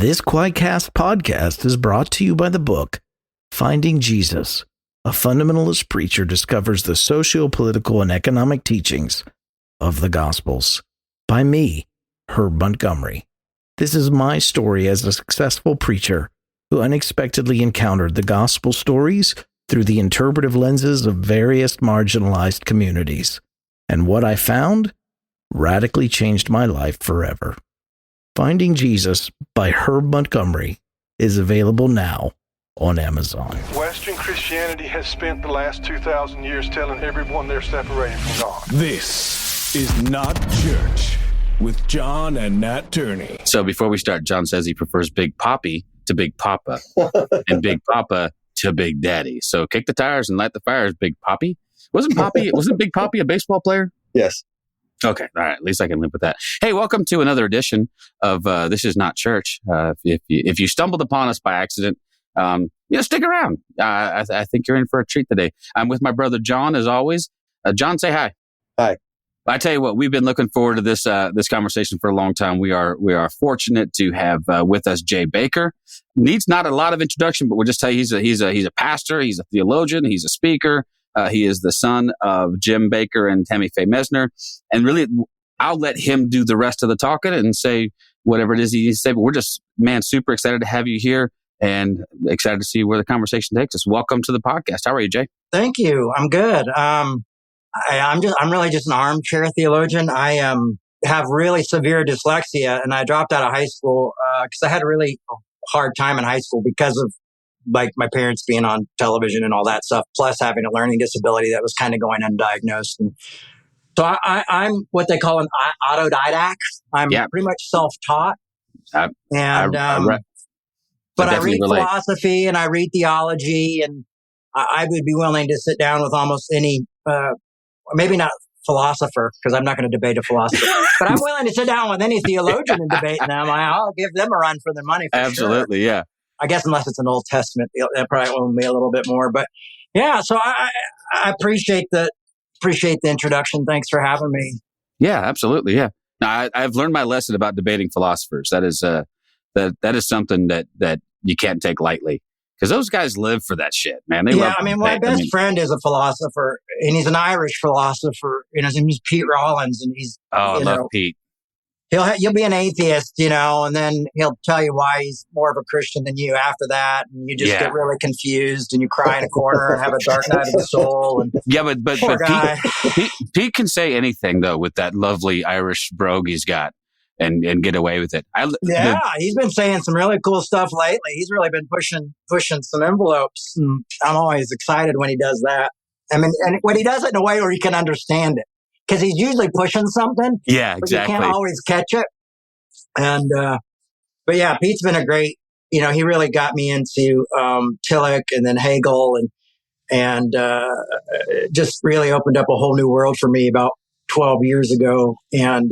This Quadcast podcast is brought to you by the book Finding Jesus. A fundamentalist preacher discovers the socio-political and economic teachings of the Gospels. By me, Herb Montgomery. This is my story as a successful preacher who unexpectedly encountered the gospel stories through the interpretive lenses of various marginalized communities. And what I found radically changed my life forever. Finding Jesus by Herb Montgomery is available now on Amazon. Western Christianity has spent the last 2,000 years telling everyone they're separated from God. This is Not Church with John and Nat Turney. So before we start, John says he prefers Big Papi to Big Papa and Big Papa to Big Daddy. So kick the tires and light the fires, Big Papi. Wasn't Big Papi a baseball player? Yes. Okay. All right. At least I can live with that. Hey, welcome to another edition of This Is Not Church. If you stumbled upon us by accident, stick around. I think you're in for a treat today. I'm with my brother John, as always. John, say hi. Hi. I tell you what, we've been looking forward to this conversation for a long time. We are fortunate to have with us Jay Bakker. Needs not a lot of introduction, but we'll just tell you he's a pastor, he's a theologian, he's a speaker. He is the son of Jim Bakker and Tammy Faye Messner. And really, I'll let him do the rest of the talking and say whatever it is he needs to say. But we're just, super excited to have you here and excited to see where the conversation takes us. Welcome to the podcast. How are you, Jay? Thank you. I'm good. I'm really just an armchair theologian. I have really severe dyslexia, and I dropped out of high school because I had a really hard time in high school because of like my parents being on television and all that stuff, plus having a learning disability that was kind of going undiagnosed. And so I'm what they call an autodidact. I'm pretty much self-taught. But I read philosophy and I read theology, and I would be willing to sit down with almost any, maybe not philosopher, because I'm not going to debate a philosopher, but I'm willing to sit down with any theologian and debate them. I'll give them a run for their money. Absolutely, sure. Yeah. I guess unless it's an Old Testament, that probably will be a little bit more. But yeah, so I appreciate the introduction. Thanks for having me. Yeah, absolutely. Yeah. Now, I've learned my lesson about debating philosophers. That is that is something that you can't take lightly, because those guys live for that shit, man. My best friend is a philosopher, and he's an Irish philosopher. His name is Pete Rollins, and he's I love Pete. You'll be an atheist, and then he'll tell you why he's more of a Christian than you after that, and you just get really confused, and you cry in a corner and have a dark night of the soul. And but Pete can say anything though with that lovely Irish brogue he's got, and get away with it. He's been saying some really cool stuff lately. He's really been pushing some envelopes. And I'm always excited when he does that. I mean, and when he does it in a way where you can understand it. Because he's usually pushing something. Yeah, exactly. You can't always catch it. And, but yeah, Pete's been a great, he really got me into Tillich and then Hegel and just really opened up a whole new world for me about 12 years ago. And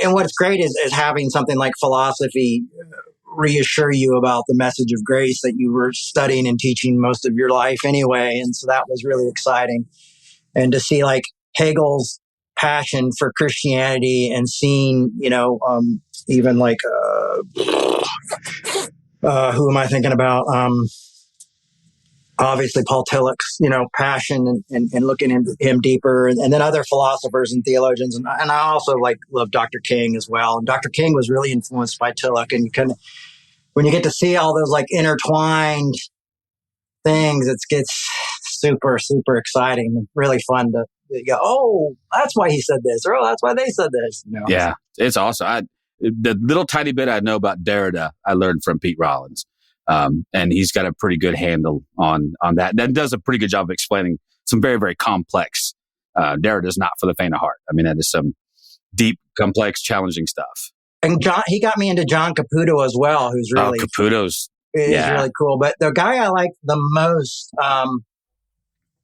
what's great is having something like philosophy reassure you about the message of grace that you were studying and teaching most of your life anyway. And so that was really exciting. And to see like Hegel's passion for Christianity and seeing, even like, who am I thinking about? Obviously Paul Tillich's, passion and looking into him deeper, and then other philosophers and theologians. And I also love Dr. King as well. And Dr. King was really influenced by Tillich, and when you get to see all those intertwined things, it gets super, super exciting and really fun to go, oh, that's why he said this, or oh, that's why they said this. Yeah, it's awesome. The little tiny bit I know about Derrida, I learned from Pete Rollins. And he's got a pretty good handle on that. That does a pretty good job of explaining some very, very complex. Derrida is not for the faint of heart. I mean, that is some deep, complex, challenging stuff. And he got me into John Caputo as well, who's really... Caputo's... is really cool. But the guy I like the most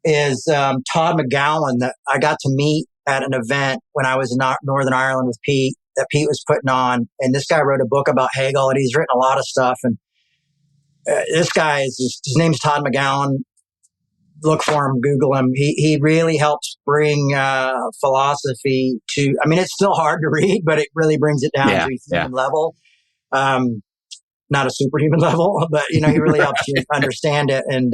is Todd McGowan, that I got to meet at an event when I was in Northern Ireland with Pete, that Pete was putting on. And this guy wrote a book about Hegel, and he's written a lot of stuff. And this guy his name's Todd McGowan. look for him, Google him. He really helps bring philosophy to, I mean, it's still hard to read, but it really brings it down to a human level. Not a superhuman level, but, he really helps you understand it. And,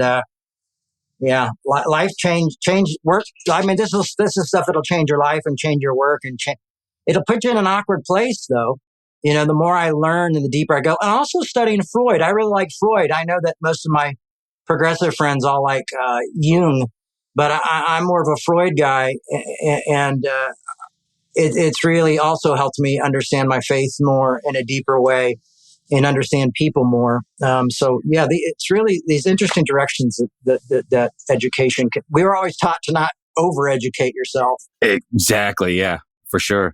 life change work. I mean, this is stuff that'll change your life and change your work and it'll put you in an awkward place though. The more I learn and the deeper I go, and also studying Freud. I really like Freud. I know that most of my progressive friends all like Jung, but I'm more of a Freud guy, and it's really also helped me understand my faith more in a deeper way and understand people more. It's really these interesting directions that education we were always taught to not overeducate yourself. Exactly. Yeah, for sure.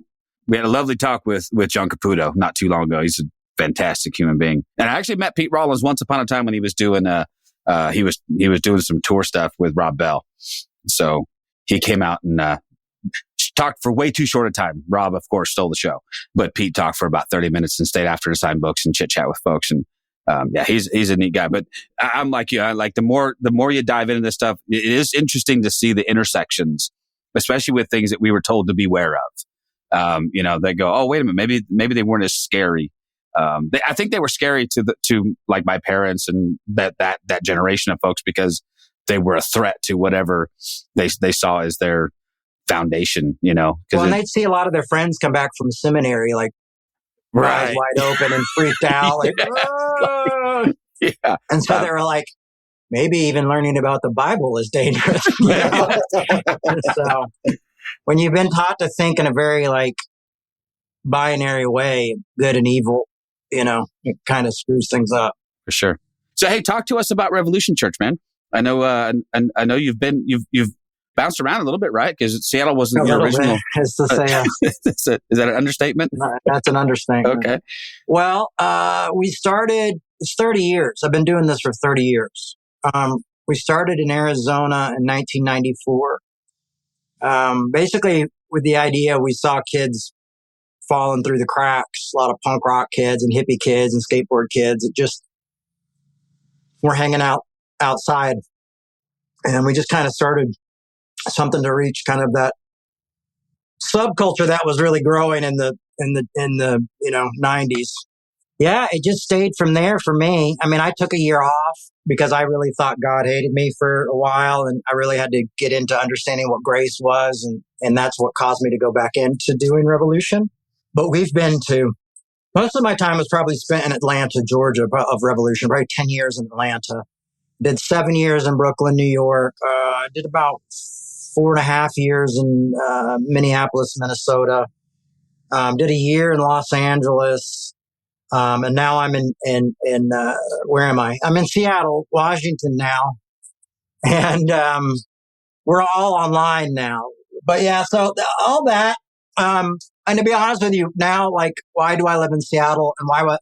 We had a lovely talk with John Caputo not too long ago. He's a fantastic human being. And I actually met Pete Rollins once upon a time when he was doing he was doing some tour stuff with Rob Bell. So he came out and talked for way too short a time. Rob, of course, stole the show, but Pete talked for about 30 minutes and stayed after to sign books and chit chat with folks. And he's a neat guy. But I'm like you. I like the more you dive into this stuff, it is interesting to see the intersections, especially with things that we were told to beware of. They go, oh, wait a minute, maybe they weren't as scary. I think they were scary to like my parents and that generation of folks because they were a threat to whatever they saw as their foundation, Well, and they'd see a lot of their friends come back from seminary, like eyes wide open and freaked out, like, oh! Yeah. And so they were like, maybe even learning about the Bible is dangerous. And so when you've been taught to think in a very like binary way, good and evil, it kind of screws things up. For sure. So, hey, talk to us about Revolution Church, man. I know, and I know you've bounced around a little bit, right? Because Seattle wasn't your original. Is that an understatement? That's an understatement. Okay. Well, we started. It's 30 years. I've been doing this for 30 years. We started in Arizona in 1994. Basically, with the idea, we saw kids falling through the cracks, a lot of punk rock kids and hippie kids and skateboard kids that just were hanging out outside. And we just kind of started something to reach kind of that subculture that was really growing in the 90s. Yeah, it just stayed from there for me. I mean, I took a year off because I really thought God hated me for a while, and I really had to get into understanding what grace was, and that's what caused me to go back into doing Revolution. But we've been to, most of my time was probably spent in Atlanta, Georgia, of Revolution, probably 10 years in Atlanta. Did 7 years in Brooklyn, New York. Did about 4.5 years in Minneapolis, Minnesota. Did a year in Los Angeles. And now I'm in where am I? I'm in Seattle, Washington now. And, we're all online now. But yeah, so all that, and to be honest with you now, like, why do I live in Seattle? And why,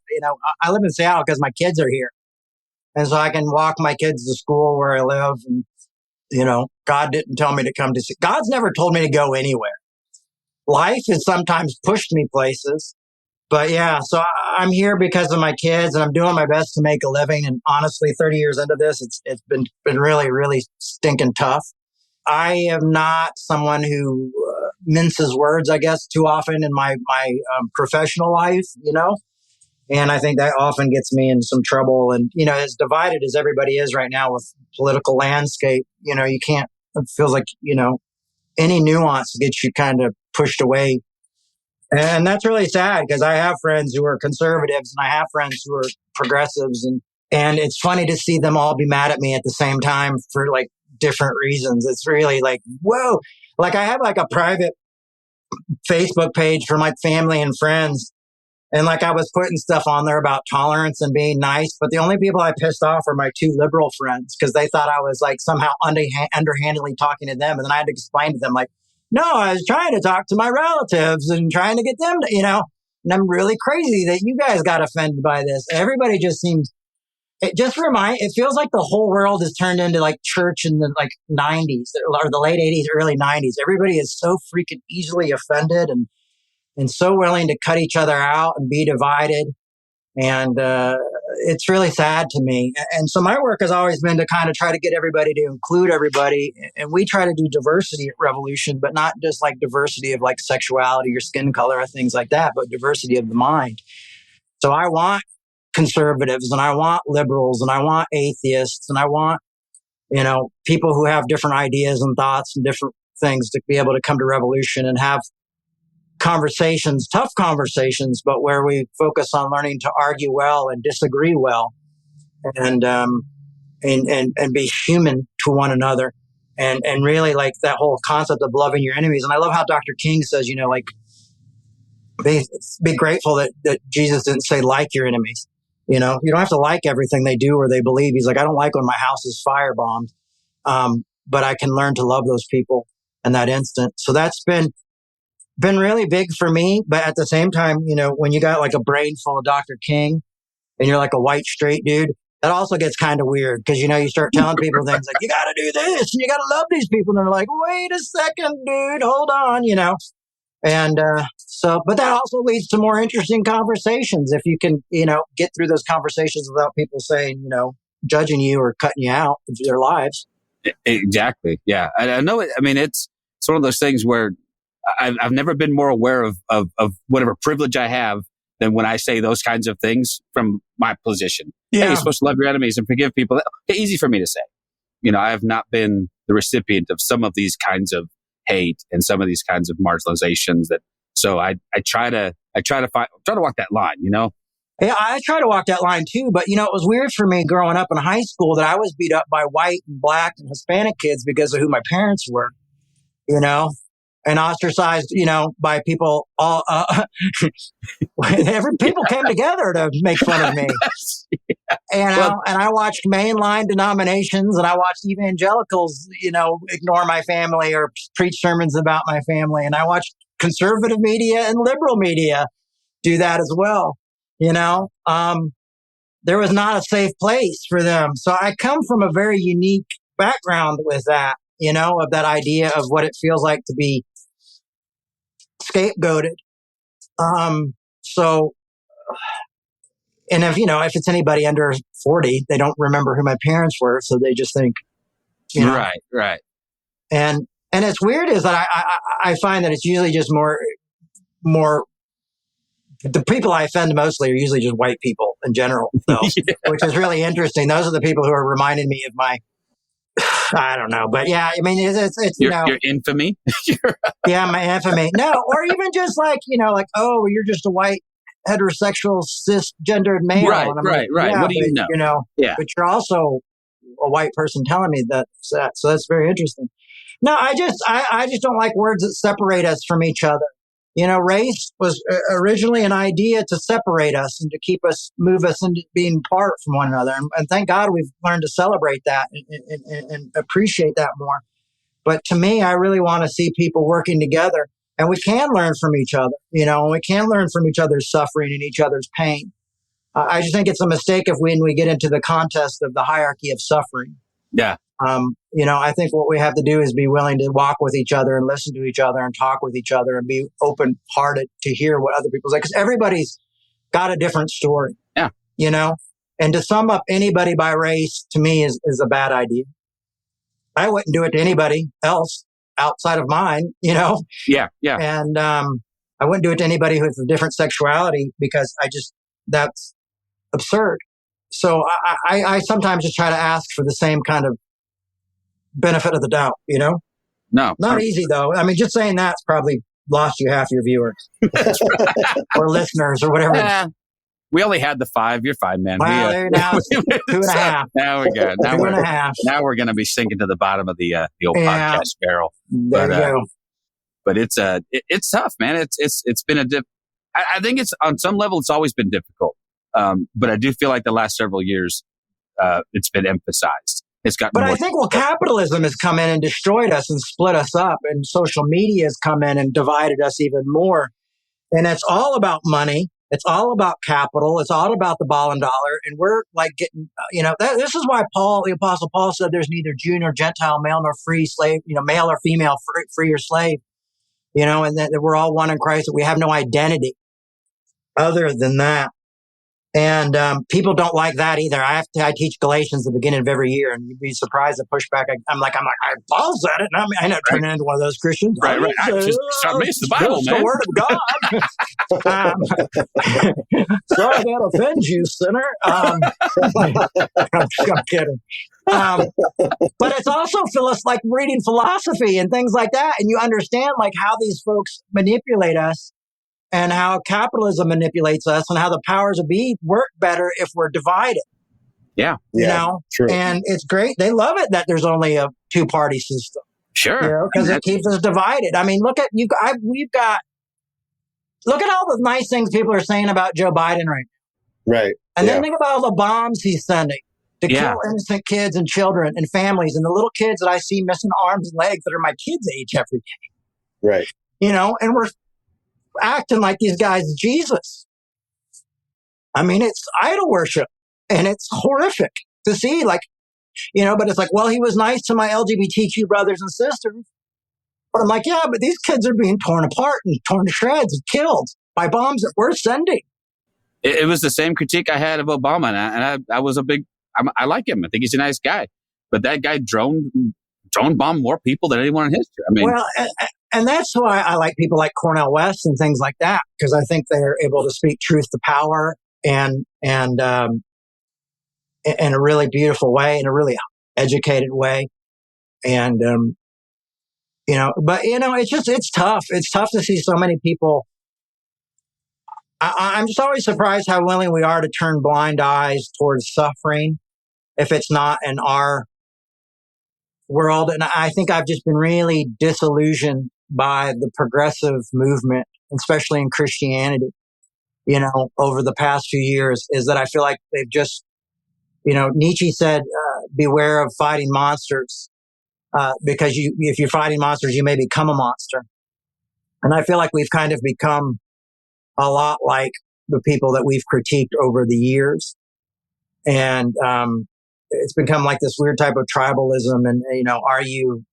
I live in Seattle because my kids are here. And so I can walk my kids to school where I live. And, God didn't tell me to come to, God's never told me to go anywhere. Life has sometimes pushed me places. But yeah, so I'm here because of my kids, and I'm doing my best to make a living. And honestly, 30 years into this, it's been really, really stinking tough. I am not someone who minces words, I guess, too often in my professional life, and I think that often gets me in some trouble. And, as divided as everybody is right now with political landscape, you can't, it feels like, any nuance gets you kind of pushed away. And that's really sad because I have friends who are conservatives and I have friends who are progressives. And it's funny to see them all be mad at me at the same time for like different reasons. It's really like, whoa. Like I have like a private Facebook page for my family and friends. And like I was putting stuff on there about tolerance and being nice. But the only people I pissed off are my two liberal friends because they thought I was like somehow underhandedly talking to them. And then I had to explain to them like, no, I was trying to talk to my relatives and trying to get them to, and I'm really crazy that you guys got offended by this. Everybody just seems, it feels like the whole world has turned into like church in the like 90s or the late 80s, early 90s. Everybody is so freaking easily offended and so willing to cut each other out and be divided. And it's really sad to me. And so my work has always been to kind of try to get everybody to include everybody. And we try to do diversity at Revolution, but not just like diversity of like sexuality or skin color or things like that, but diversity of the mind. So I want conservatives and I want liberals and I want atheists and I want, people who have different ideas and thoughts and different things to be able to come to Revolution and have conversations, tough conversations, but where we focus on learning to argue well and disagree well, and be human to one another, and really like that whole concept of loving your enemies. And I love how Dr. King says, like, be grateful that Jesus didn't say like your enemies. You don't have to like everything they do or they believe. He's like, I don't like when my house is firebombed, but I can learn to love those people in that instant. So that's been really big for me. But at the same time, when you got like a brain full of Dr. King and you're like a white straight dude, that also gets kind of weird because, you start telling people things like, you got to do this and you got to love these people. And they're like, wait a second, dude, hold on, And but that also leads to more interesting conversations if you can, get through those conversations without people saying, judging you or cutting you out of their lives. Exactly. Yeah. I know it. I mean, it's one of those things where I've never been more aware of whatever privilege I have than when I say those kinds of things from my position. Yeah. Hey, you're supposed to love your enemies and forgive people. Okay, easy for me to say. I have not been the recipient of some of these kinds of hate and some of these kinds of marginalizations so I try to walk that line, Yeah, I try to walk that line too. But, it was weird for me growing up in high school that I was beat up by white and black and Hispanic kids because of who my parents were, and ostracised, by people all, people came together to make fun of me. And I watched mainline denominations and I watched evangelicals, ignore my family or preach sermons about my family. And I watched conservative media and liberal media do that as well. There was not a safe place for them. So I come from a very unique background with that, of that idea of what it feels like to be scapegoated. And if it's anybody under 40, they don't remember who my parents were. So they just think, Right. And it's weird is that I find that it's usually just more, the people I offend mostly are usually just white people in general, though, which is really interesting. Those are the people who are reminding me of my, I don't know, but yeah, I mean, it's your infamy. Yeah, my infamy. No, or even just like, oh, you're just a white heterosexual cisgendered male. Right. Yeah, what do you know? But you're also a white person telling me that. So that's very interesting. No, I just don't like words that separate us from each other. Race was originally an idea to separate us and to move us into being apart from one another. And thank God we've learned to celebrate that and appreciate that more. But to me, I really want to see people working together, and we can learn from each other, and we can learn from each other's suffering and each other's pain. I just think it's a mistake when we get into the contest of the hierarchy of suffering. Yeah. I think what we have to do is be willing to walk with each other and listen to each other and talk with each other and be open-hearted to hear what other people say, because everybody's got a different story. Yeah. And to sum up anybody by race to me is a bad idea. I wouldn't do it to anybody else outside of mine, Yeah. And I wouldn't do it to anybody with a different sexuality because that's absurd. So I sometimes just try to ask for the same kind of benefit of the doubt, No. Not easy, though. I mean, just saying that's probably lost you half your viewers or listeners or whatever. We only had the 5. You're fine, man. Well, now it's 2.5. Now we got 2.5. Now we're going to be sinking to the bottom of the old podcast barrel. There you go. But it's tough, man. It's been I think it's on some level it's always been difficult. But I do feel like the last several years it's been emphasized. But I think capitalism has come in and destroyed us and split us up, and social media has come in and divided us even more. And it's all about money. It's all about capital. It's all about the ball and dollar. And we're like getting, this is why the Apostle Paul said there's neither Jew nor Gentile, male nor free, slave, male or female, free or slave, and that we're all one in Christ, that we have no identity other than that. And people don't like that either. I teach Galatians at the beginning of every year, and you'd be surprised at pushback. I'm like, Paul said it. And I know turning into one of those Christians. Right. It's the Bible, man. The Word of God. Sorry that offends you, sinner. I'm kidding. But it's also like reading philosophy and things like that, and you understand like how these folks manipulate us, and how capitalism manipulates us, and how the powers that be work better if we're divided. Yeah. You know? True. And it's great. They love it that there's only a two-party system. Sure. Because it keeps us divided. I mean, look at all the nice things people are saying about Joe Biden right now. Right. And then think about all the bombs he's sending to kill innocent kids and children and families, and the little kids that I see missing arms and legs that are my kids' age every day. Right. You know, and we're acting like these guys Jesus. I mean, it's idol worship, and it's horrific to see, like, you know, but it's like, well, he was nice to my LGBTQ brothers and sisters. But I'm like, yeah, but these kids are being torn apart and torn to shreds and killed by bombs that we're sending. It was the same critique I had of Obama, and I was I like him. I think he's a nice guy. But that guy drone bombed more people than anyone in history. I mean, well, and that's why I like people like Cornel West and things like that, because I think they're able to speak truth to power and in a really beautiful way, in a really educated way. And, you know, but, you know, it's tough. It's tough to see so many people. I'm just always surprised how willing we are to turn blind eyes towards suffering if it's not in our world. And I think I've just been really disillusioned by the progressive movement, especially in Christianity, you know, over the past few years, is that I feel like they've just, you know, Nietzsche said, beware of fighting monsters, because if you're fighting monsters, you may become a monster. And I feel like we've kind of become a lot like the people that we've critiqued over the years. And, it's become like this weird type of tribalism. And, you know, are you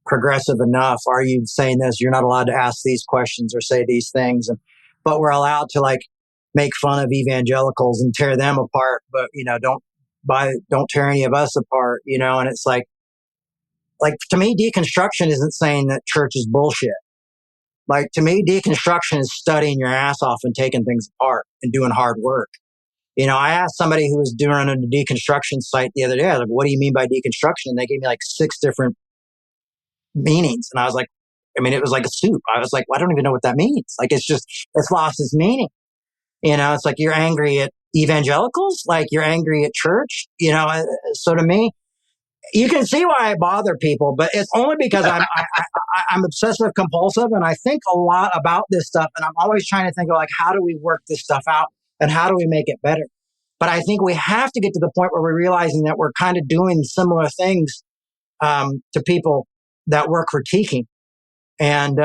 progressive enough? Are you saying this? You're not allowed to ask these questions or say these things. But we're allowed to like make fun of evangelicals and tear them apart. But, you know, don't tear any of us apart, you know? And it's like to me, deconstruction isn't saying that church is bullshit. Like to me, deconstruction is studying your ass off and taking things apart and doing hard work. You know, I asked somebody who was doing a deconstruction site the other day, I was like, what do you mean by deconstruction? And they gave me like 6 different meanings. And I was like, I mean, it was like a soup. I was like, well, I don't even know what that means. Like, it's lost its meaning. You know, it's like you're angry at evangelicals, like you're angry at church, you know. So to me, you can see why I bother people, but it's only because I'm obsessive compulsive, and I think a lot about this stuff. And I'm always trying to think of like, how do we work this stuff out? And how do we make it better? But I think we have to get to the point where we're realizing that we're kind of doing similar things to people that we're critiquing, and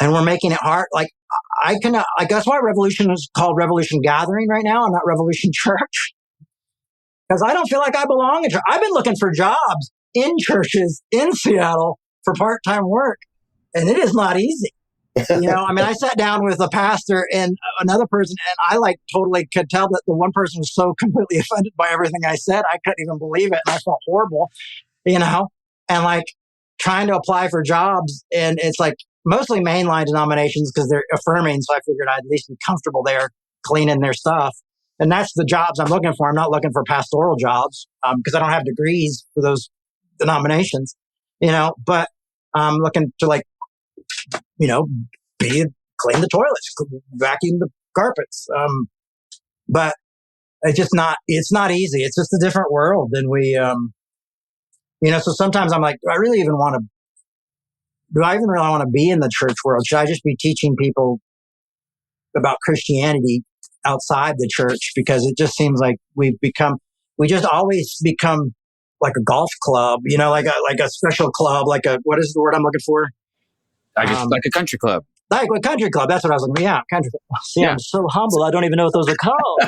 we're making it hard. Like that's why Revolution is called Revolution Gathering right now, and not Revolution Church, because I don't feel like I belong in church. I've been looking for jobs in churches in Seattle for part-time work, and it is not easy. You know, I mean, I sat down with a pastor and another person, and I like totally could tell that the one person was so completely offended by everything I said. I couldn't even believe it. And I felt horrible, you know, and like trying to apply for jobs. And it's like mostly mainline denominations because they're affirming. So I figured I'd at least be comfortable there cleaning their stuff. And that's the jobs I'm looking for. I'm not looking for pastoral jobs because I don't have degrees for those denominations, you know, but I'm looking to like, you know, clean the toilets, vacuum the carpets. But it's not easy. It's just a different world than we, you know, so sometimes I'm like, do I even really want to be in the church world? Should I just be teaching people about Christianity outside the church? Because it just seems like we just always become like a golf club, you know, like a special club, what is the word I'm looking for? Like a country club. Like a country club. That's what I was looking for. Yeah, country club. See, yeah. I'm so humble. I don't even know what those are called.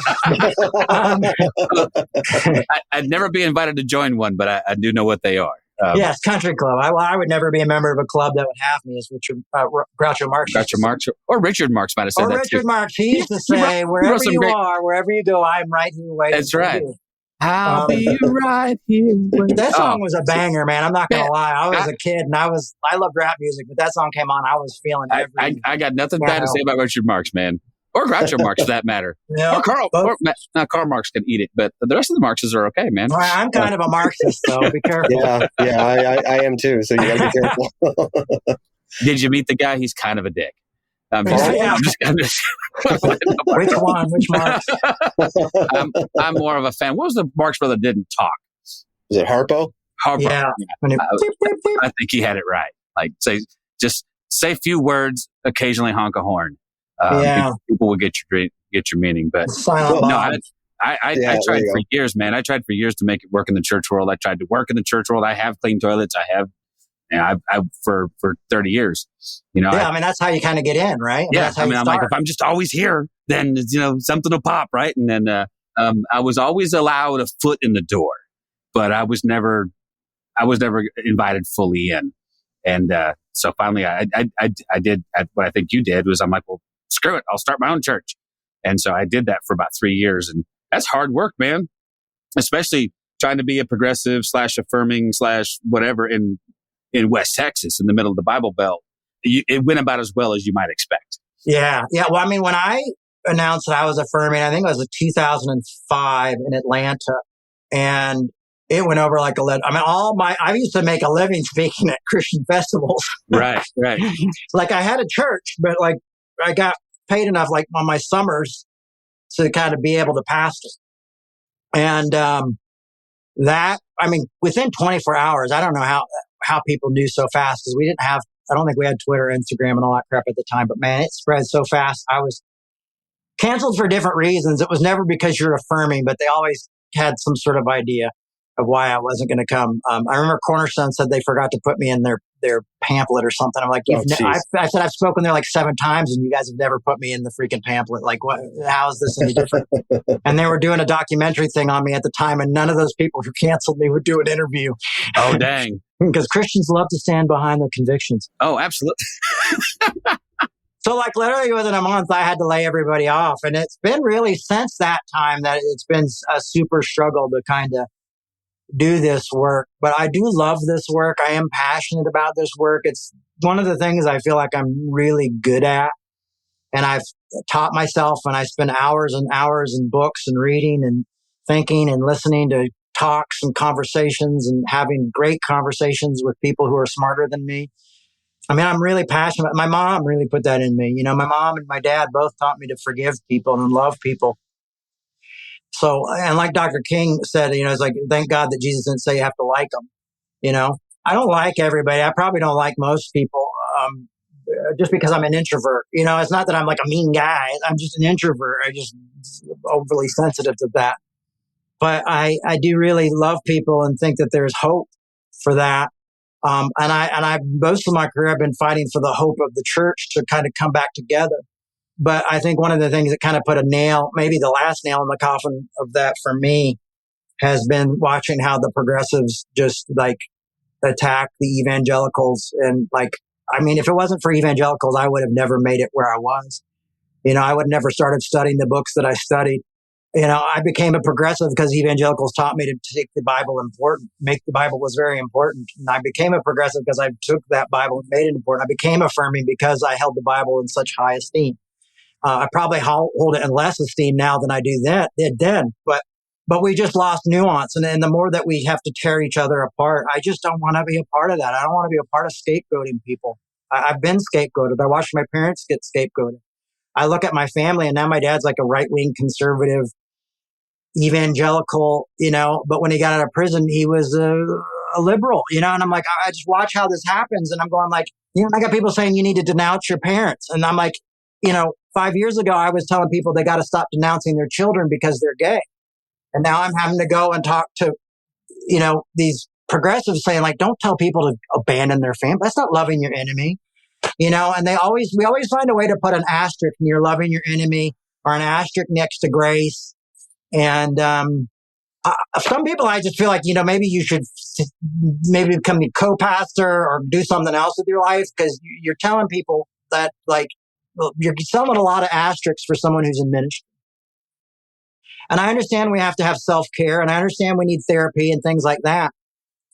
I'd never be invited to join one, but I do know what they are. Yes, country club. I would never be a member of a club that would have me, as Richard Groucho Marx. Groucho Marx or Richard Marx might have said or that Richard too. Marx. He used to say, "Wherever you are, wherever you go, I'm right here waiting." That's for right. you. I'll be right here. That song was a banger, man. I'm not gonna lie. I was a kid and I loved rap music, but that song came on, I was feeling every. I got nothing bad to say about Richard Marx, man, or Groucho Marx for that matter. Yeah, or Karl. Karl Marx can eat it, but the rest of the Marxes are okay, man. Well, I'm kind of a Marxist, though. Be careful. I am too. So you gotta be careful. Did you meet the guy? He's kind of a dick. I'm Which one? Which Marx? I'm more of a fan. What was the Marx brother didn't talk? Was it Harpo? Harpo. Yeah. I think he had it right. Like say a few words, occasionally honk a horn. People will get your meaning. But I tried for years, man. I tried for years to make it work in the church world. I tried to work in the church world. I have clean toilets. I have. And I for 30 years, that's how you kind of get in, right? I'm like, if I'm just always here, then, something will pop, right? And then I was always allowed a foot in the door, but I was never invited fully in. And so finally I did what I think you did was I'm like, well, screw it. I'll start my own church. And so I did that for about 3 years. And that's hard work, man, especially trying to be a progressive / affirming / whatever in West Texas, in the middle of the Bible Belt. It went about as well as you might expect. Yeah. Well, I mean, when I announced that I was affirming, I think it was in 2005 in Atlanta, and it went over like 11. I mean, I used to make a living speaking at Christian festivals. Right. Like I had a church, but like I got paid enough, like on my summers, to kind of be able to pastor. And within 24 hours, I don't know how people knew so fast, because I don't think we had Twitter, Instagram, and all that crap at the time. But man, it spread so fast. I was canceled for different reasons. It was never because you're affirming, but they always had some sort of idea of why I wasn't going to come. I remember Cornerstone said they forgot to put me in their pamphlet or something. I'm like, I said I've spoken there like 7 times, and you guys have never put me in the freaking pamphlet. Like, what? How is this any different? And they were doing a documentary thing on me at the time, and none of those people who canceled me would do an interview. Oh, dang. Because Christians love to stand behind their convictions. Oh, absolutely. So like literally within a month, I had to lay everybody off. And it's been really since that time that it's been a super struggle to kind of do this work. But I do love this work. I am passionate about this work. It's one of the things I feel like I'm really good at. And I've taught myself, and I spend hours and hours in books and reading and thinking and listening to talks and conversations and having great conversations with people who are smarter than me. I mean, I'm really passionate. My mom really put that in me. My mom and my dad both taught me to forgive people and love people. So, and like Dr. King said, it's like, thank God that Jesus didn't say you have to like them. I don't like everybody. I probably don't like most people, just because I'm an introvert. It's not that I'm like a mean guy. I'm just an introvert. I just overly sensitive to that. But I do really love people and think that there's hope for that. And I most of my career I've been fighting for the hope of the church to kind of come back together. But I think one of the things that kind of put a nail, maybe the last nail in the coffin of that for me, has been watching how the progressives just like attack the evangelicals. And like, I mean, if it wasn't for evangelicals, I would have never made it where I was. I would have never started studying the books that I studied. I became a progressive because evangelicals taught me to take the Bible important, make the Bible was very important. And I became a progressive because I took that Bible and made it important. I became affirming because I held the Bible in such high esteem. I probably hold it in less esteem now than I did then, but we just lost nuance. And the more that we have to tear each other apart, I just don't want to be a part of that. I don't want to be a part of scapegoating people. I've been scapegoated. I watched my parents get scapegoated. I look at my family, and now my dad's like a right-wing conservative evangelical, but when he got out of prison, he was a liberal, and I'm like, I just watch how this happens. And I'm going like, I got people saying you need to denounce your parents. And I'm like, 5 years ago, I was telling people they got to stop denouncing their children because they're gay. And now I'm having to go and talk to, these progressives saying like, don't tell people to abandon their family. That's not loving your enemy, and we always find a way to put an asterisk near loving your enemy or an asterisk next to grace. And some people, I just feel like, maybe you should maybe become the co-pastor or do something else with your life, because you're telling people that, like, well, you're selling a lot of asterisks for someone who's in ministry. And I understand we have to have self-care, and I understand we need therapy and things like that.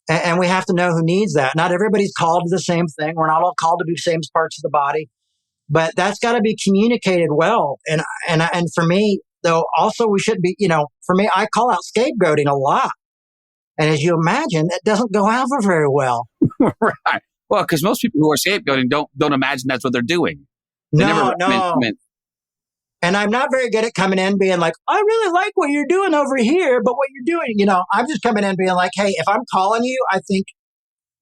And we have to know who needs that. Not everybody's called to the same thing. We're not all called to do the same parts of the body, but that's got to be communicated well. And for me, though, also we should be, for me, I call out scapegoating a lot. And as you imagine, it doesn't go over very well. Right. Well, because most people who are scapegoating don't imagine that's what they're doing. They No. meant. And I'm not very good at coming in being like, I really like what you're doing over here, but what you're doing, I'm just coming in being like, hey, if I'm calling you, I think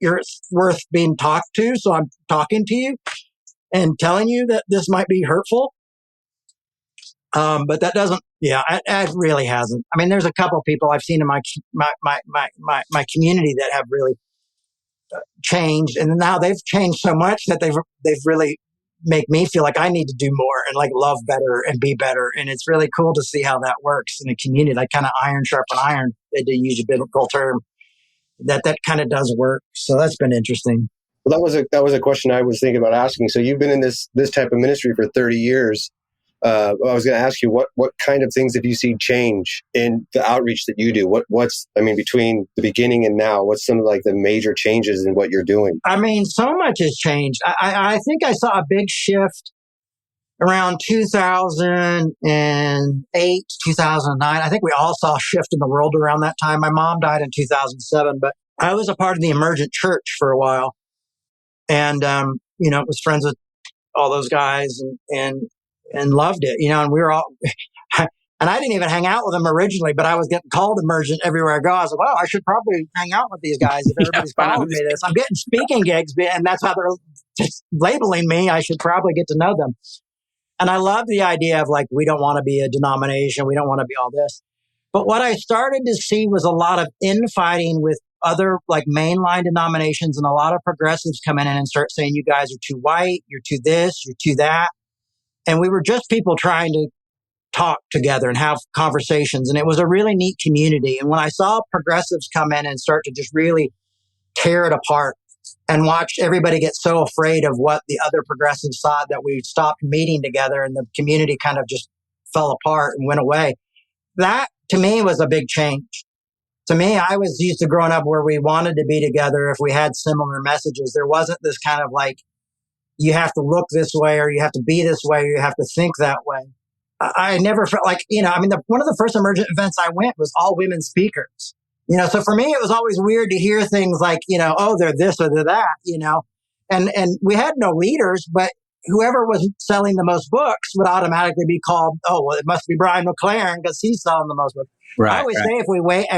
you're worth being talked to. So I'm talking to you and telling you that this might be hurtful. But that doesn't, it really hasn't. I mean, there's a couple of people I've seen in my community that have really changed. And now they've changed so much that they've really make me feel like I need to do more and like love better and be better. And it's really cool to see how that works in a community, like kind of iron sharpen iron, to use a biblical term, that kind of does work. So that's been interesting. Well, that was a question I was thinking about asking. So you've been in this type of ministry for 30 years. I was going to ask you, what kind of things have you seen change in the outreach that you do? What's between the beginning and now, what's some of like the major changes in what you're doing? I mean, so much has changed. I think I saw a big shift around 2008, 2009. I think we all saw a shift in the world around that time. My mom died in 2007, but I was a part of the emergent church for a while. And, was friends with all those guys and loved it, and we were all, and I didn't even hang out with them originally, but I was getting called emergent everywhere I go. I was like, well, I should probably hang out with these guys if everybody's calling me this. I'm getting speaking gigs, and that's how they're just labeling me. I should probably get to know them. And I love the idea of like, we don't want to be a denomination. We don't want to be all this. But what I started to see was a lot of infighting with other like mainline denominations, and a lot of progressives come in and start saying, you guys are too white, you're too this, you're too that. And we were just people trying to talk together and have conversations. And it was a really neat community. And when I saw progressives come in and start to just really tear it apart and watch everybody get so afraid of what the other progressives saw that we stopped meeting together and the community kind of just fell apart and went away. That to me was a big change. To me, I was used to growing up where we wanted to be together if we had similar messages. There wasn't this kind of like, you have to look this way, or you have to be this way, or you have to think that way. I never felt like, one of the first emergent events I went was all women speakers. So for me, it was always weird to hear things like, oh, they're this or they're that, and we had no leaders, but whoever was selling the most books would automatically be called, oh, well, it must be Brian McLaren because he's selling the most books. Right, I always say if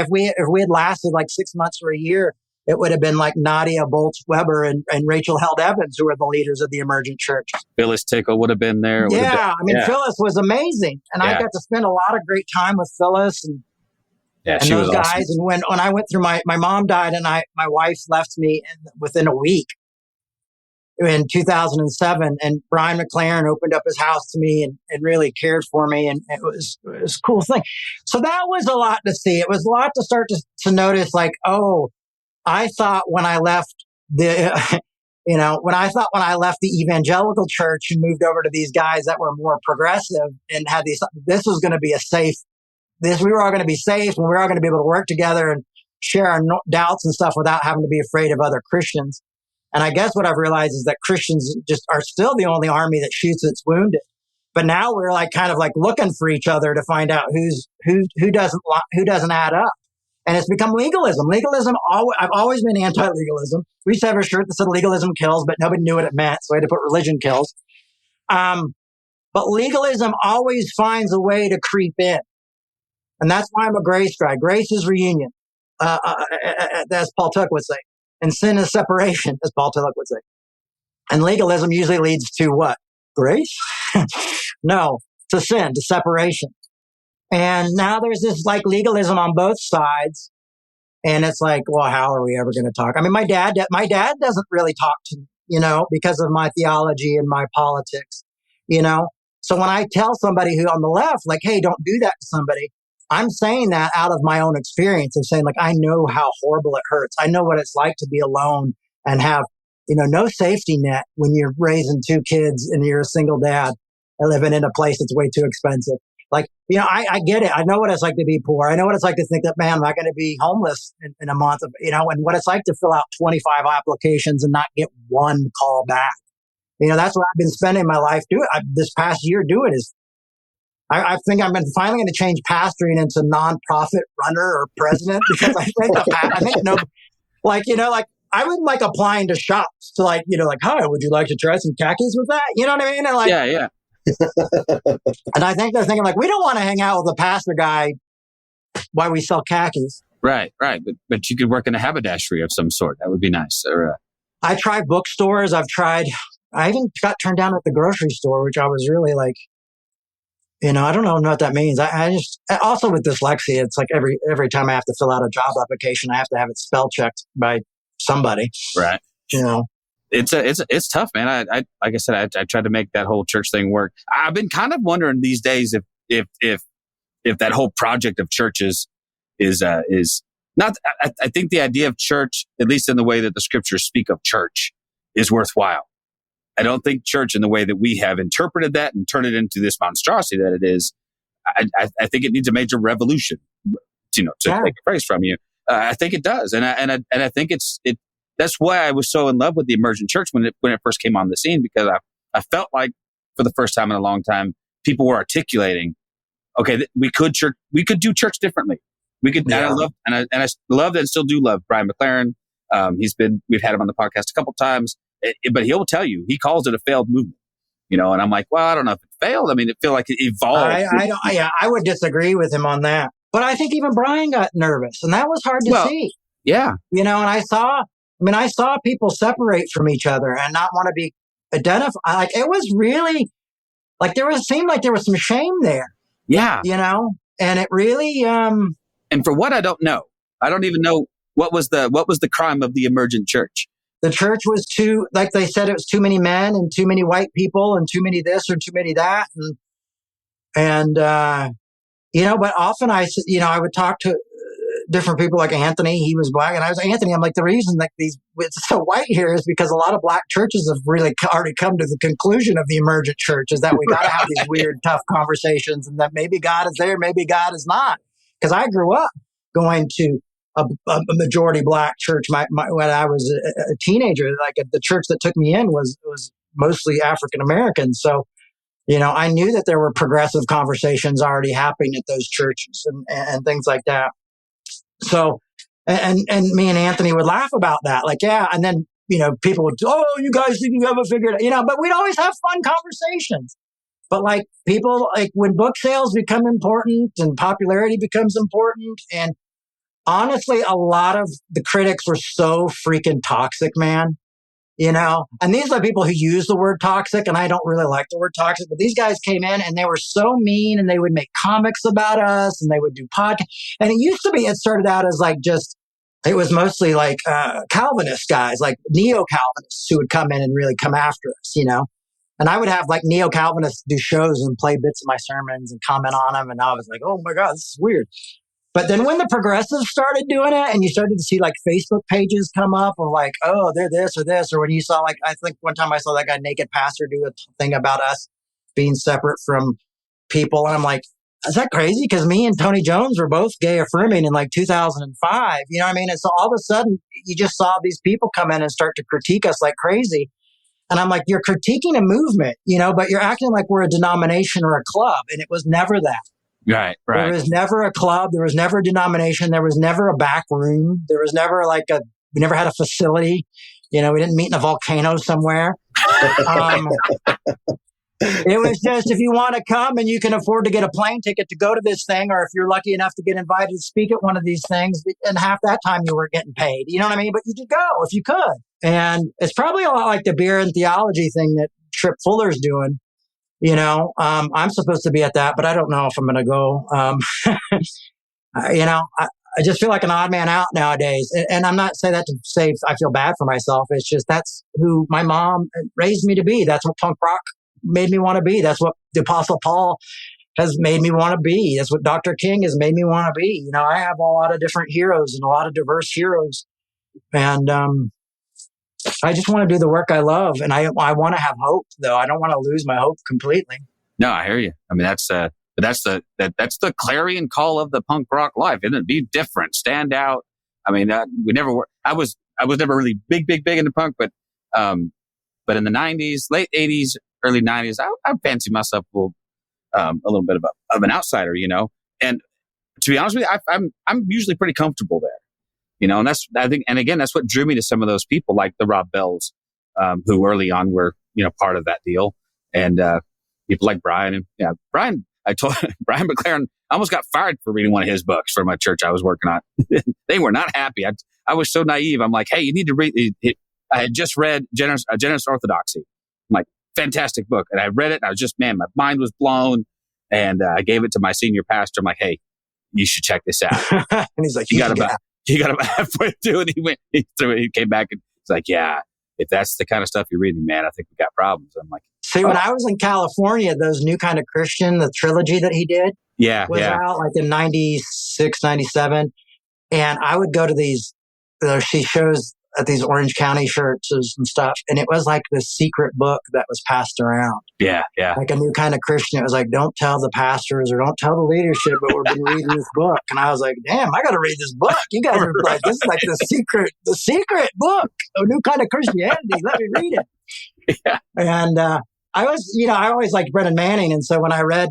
we had lasted like 6 months or a year, it would have been like Nadia Boltz-Weber and Rachel Held Evans, who were the leaders of the emergent church. Phyllis Tickle would have been there. Phyllis was amazing. And I got to spend a lot of great time with Phyllis and those guys. Awesome. And when I went through my mom died and my wife left me within a week in 2007. And Brian McLaren opened up his house to me and really cared for me. And it was a cool thing. So that was a lot to see. It was a lot to start to notice like, oh, I thought when I left when I left the evangelical church and moved over to these guys that were more progressive and had this was going to be we were all going to be safe and we were all going to be able to work together and share our doubts and stuff without having to be afraid of other Christians. And I guess what I've realized is that Christians just are still the only army that shoots its wounded. But now we're like kind of like looking for each other to find out who doesn't add up. And it's become legalism. I've always been anti-legalism. We used to have a shirt that said legalism kills, but nobody knew what it meant. So we had to put religion kills. But legalism always finds a way to creep in. And that's why I'm a grace guy. Grace is reunion, as Paul Tuck would say. And sin is separation, as Paul Tuck would say. And legalism usually leads to what? Grace? No, to sin, to separation. And now there's this like legalism on both sides. And it's like, well, how are we ever going to talk? I mean, my dad doesn't really talk to me, because of my theology and my politics, So when I tell somebody who on the left, like, hey, don't do that to somebody, I'm saying that out of my own experience of saying, like, I know how horrible it hurts. I know what it's like to be alone and have, no safety net when you're raising 2 kids and you're a single dad and living in a place that's way too expensive. Like, I get it. I know what it's like to be poor. I know what it's like to think that, man, am I going to be homeless in a month of, and what it's like to fill out 25 applications and not get one call back. That's what I've been spending my life doing. This past year doing is, I think I'm finally going to change pastoring into nonprofit runner or president, because I think I wouldn't like applying to shops to hi, would you like to try some khakis with that? You know what I mean? And yeah. And I think they're thinking we don't want to hang out with a pastor guy while we sell khakis. Right. But you could work in a haberdashery of some sort. That would be nice. I tried bookstores. I even got turned down at the grocery store, which I was really like, I don't know what that means. I just, also with dyslexia, it's like every time I have to fill out a job application, I have to have it spell checked by somebody. Right. It's tough, man. I like I said, I tried to make that whole church thing work. I've been kind of wondering these days if that whole project of churches is not. I think the idea of church, at least in the way that the scriptures speak of church, is worthwhile. I don't think church, in the way that we have interpreted that and turned it into this monstrosity that it is, I think it needs a major revolution. To take a phrase from you, I think it does, and I think it. That's why I was so in love with the emergent church when it first came on the scene, because I felt like for the first time in a long time, people were articulating, okay, we could do church differently. We could, and I loved and still do love Brian McLaren. We've had him on the podcast a couple times, but he'll tell you, he calls it a failed movement, and I'm like, well, I don't know if it failed. I mean, it feel like it evolved. I would disagree with him on that, but I think even Brian got nervous, and that was hard to see. Yeah. And I saw people separate from each other and not want to be identified. Like, it was really like seemed like there was some shame there. Yeah. And it really, and for what I don't know, I don't even know what was the crime of the emergent church. The church was like they said, it was too many men and too many white people and too many this or too many that. And but often I would talk to different people like Anthony. He was black, and I was Anthony. I'm like, the reason that it's so white here is because a lot of black churches have really already come to the conclusion of the emergent church is that we got to have these weird, tough conversations, and that maybe God is there, maybe God is not. Because I grew up going to a majority black church. When I was a teenager, the church that took me in was mostly African American. So, I knew that there were progressive conversations already happening at those churches and things like that. So, and me and Anthony would laugh about that. Like, yeah. And then, people would, oh, you guys think you have it figured out, but we'd always have fun conversations. But like people, like when book sales become important and popularity becomes important, and honestly, a lot of the critics were so freaking toxic, man. And these are the people who use the word toxic, and I don't really like the word toxic, but these guys came in and they were so mean, and they would make comics about us, and they would do podcasts. And it started out as it was mostly like Calvinist guys, like neo-Calvinists who would come in and really come after us, And I would have like neo-Calvinists do shows and play bits of my sermons and comment on them. And I was like, oh my God, this is weird. But then when the progressives started doing it, and you started to see like Facebook pages come up of like, oh, they're this or this, or when you saw I think one time I saw that guy Naked Pastor do a thing about us being separate from people. And I'm like, is that crazy? Because me and Tony Jones were both gay affirming in like 2005. You know what I mean? And so all of a sudden you just saw these people come in and start to critique us like crazy. And I'm like, you're critiquing a movement, but you're acting like we're a denomination or a club. And it was never that. Right. There was never a club. There was never a denomination. There was never a back room. There was never we never had a facility. We didn't meet in a volcano somewhere. It was just, if you want to come and you can afford to get a plane ticket to go to this thing, or if you're lucky enough to get invited to speak at one of these things, and half that time you weren't getting paid. You know what I mean? But you could go if you could. And it's probably a lot like the beer and theology thing that Tripp Fuller's doing. I'm supposed to be at that, but I don't know if I'm going to go. I just feel like an odd man out nowadays. And I'm not saying that to say I feel bad for myself. It's just that's who my mom raised me to be. That's what punk rock made me want to be. That's what the Apostle Paul has made me want to be. That's what Dr. King has made me want to be. You know, I have a lot of different heroes and a lot of diverse heroes. And I just want to do the work I love. And I want to have hope, though. I don't want to lose my hope completely. No, I hear you. I mean, that's the clarion call of the punk rock life, isn't it? Be different, stand out. I mean, we never were. I was never really big into punk, but in the 90s, late 80s, early 90s, I fancy myself a little bit of an outsider, you know. And to be honest with you, I'm usually pretty comfortable there, you know. And that's what drew me to some of those people like the Rob Bells, who early on were, you know, part of that deal, and people like Brian and Brian. I told Brian McLaren, I almost got fired for reading one of his books for my church I was working on. They were not happy. I was so naive. I'm like, hey, you need to read it. I had just read Generous Orthodoxy. I'm like, fantastic book. And I read it and I was just, man, my mind was blown. And I gave it to my senior pastor. I'm like, hey, you should check this out. And he's like, he got about halfway through it. He threw it. He came back and he's like, yeah, if that's the kind of stuff you're reading, man, I think we got problems. I'm like, see, when I was in California, those New Kind of Christian, the trilogy that he did was out like in 96, 97. And I would go to these, she shows at these Orange County churches and stuff. And it was like this secret book that was passed around. Yeah. Like a New Kind of Christian. It was like, don't tell the pastors or don't tell the leadership, but we've been reading this book. And I was like, damn, I got to read this book. You guys are like, this is like the secret book of New Kind of Christianity. Let me read it. Yeah. And, I always liked Brennan Manning. And so when I read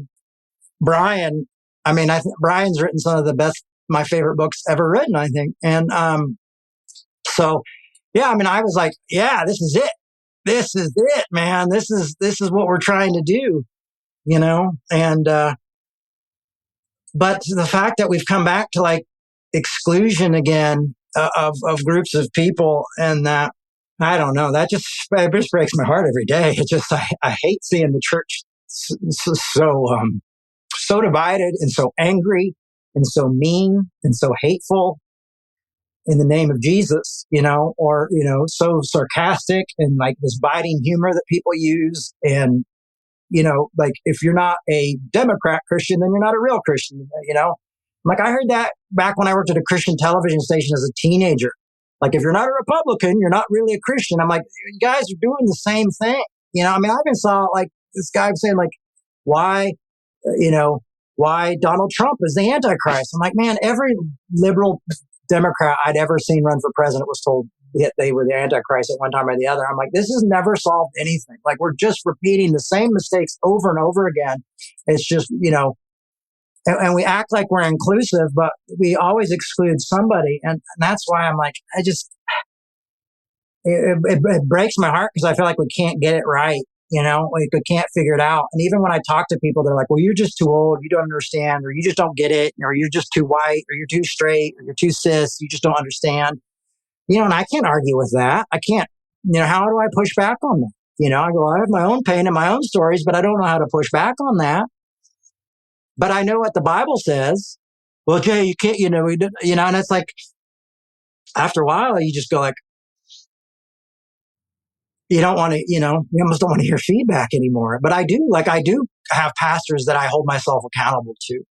Brian, I mean, I think Brian's written some of the best, my favorite books ever written, I think. And, so yeah, I mean, I was like, yeah, this is it. This is it, man. This is what we're trying to do, you know? And, but the fact that we've come back to like exclusion again of groups of people and that, I don't know. That just breaks my heart every day. It just, I hate seeing the church so divided and so angry and so mean and so hateful in the name of Jesus, you know, or, you know, so sarcastic and like this biting humor that people use. And, you know, like if you're not a Democrat Christian, then you're not a real Christian, you know? Like I heard that back when I worked at a Christian television station as a teenager. Like, if you're not a Republican, you're not really a Christian. I'm like, you guys are doing the same thing. You know, I mean, I even saw like this guy saying like, why Donald Trump is the Antichrist. I'm like, man, every liberal Democrat I'd ever seen run for president was told that they were the Antichrist at one time or the other. I'm like, this has never solved anything. Like, we're just repeating the same mistakes over and over again. It's just, you know, and we act like we're inclusive, but we always exclude somebody. And that's why I'm like, it breaks my heart because I feel like we can't get it right. You know, like we can't figure it out. And even when I talk to people, they're like, well, you're just too old. You don't understand, or you just don't get it, or you're just too white, or you're too straight, or you're too cis. You just don't understand. You know, and I can't argue with that. I can't, you know, how do I push back on that? You know, I go, I have my own pain and my own stories, but I don't know how to push back on that. But I know what the Bible says. Well, Jay, you can't, and it's like, after a while, you just go like, you don't want to, you almost don't want to hear feedback anymore. But I do have pastors that I hold myself accountable to.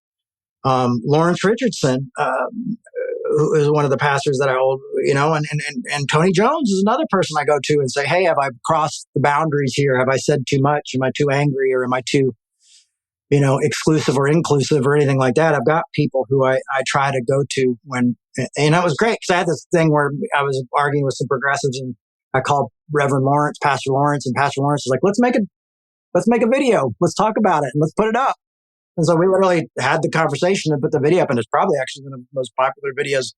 Lawrence Richardson, who is one of the pastors that I hold, and Tony Jones is another person I go to and say, hey, have I crossed the boundaries here? Have I said too much? Am I too angry, or am I too, exclusive or inclusive or anything like that? I've got people who I try to go to when, and it was great because I had this thing where I was arguing with some progressives, and I called Reverend Lawrence, Pastor Lawrence, and Pastor Lawrence was like, let's make a video. Let's talk about it and let's put it up. And so we literally had the conversation and put the video up, and it's probably actually one of the most popular videos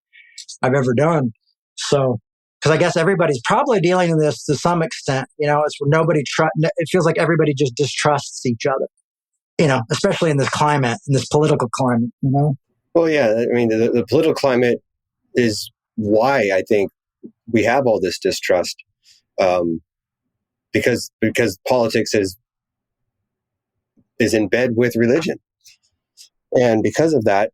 I've ever done. So, because I guess everybody's probably dealing with this to some extent. It's where it feels like everybody just distrusts each other, especially in this climate, in this political climate, Well, yeah, I mean, the political climate is why I think we have all this distrust, because politics is in bed with religion. And because of that,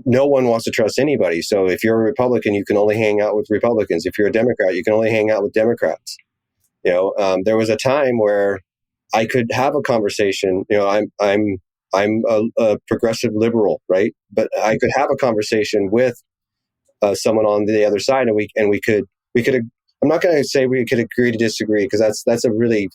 no one wants to trust anybody. So if you're a Republican, you can only hang out with Republicans. If you're a Democrat, you can only hang out with Democrats. There was a time where I could have a conversation. I a progressive liberal, right? But I could have a conversation with someone on the other side, and we could. I'm not going to say we could agree to disagree, because that's a really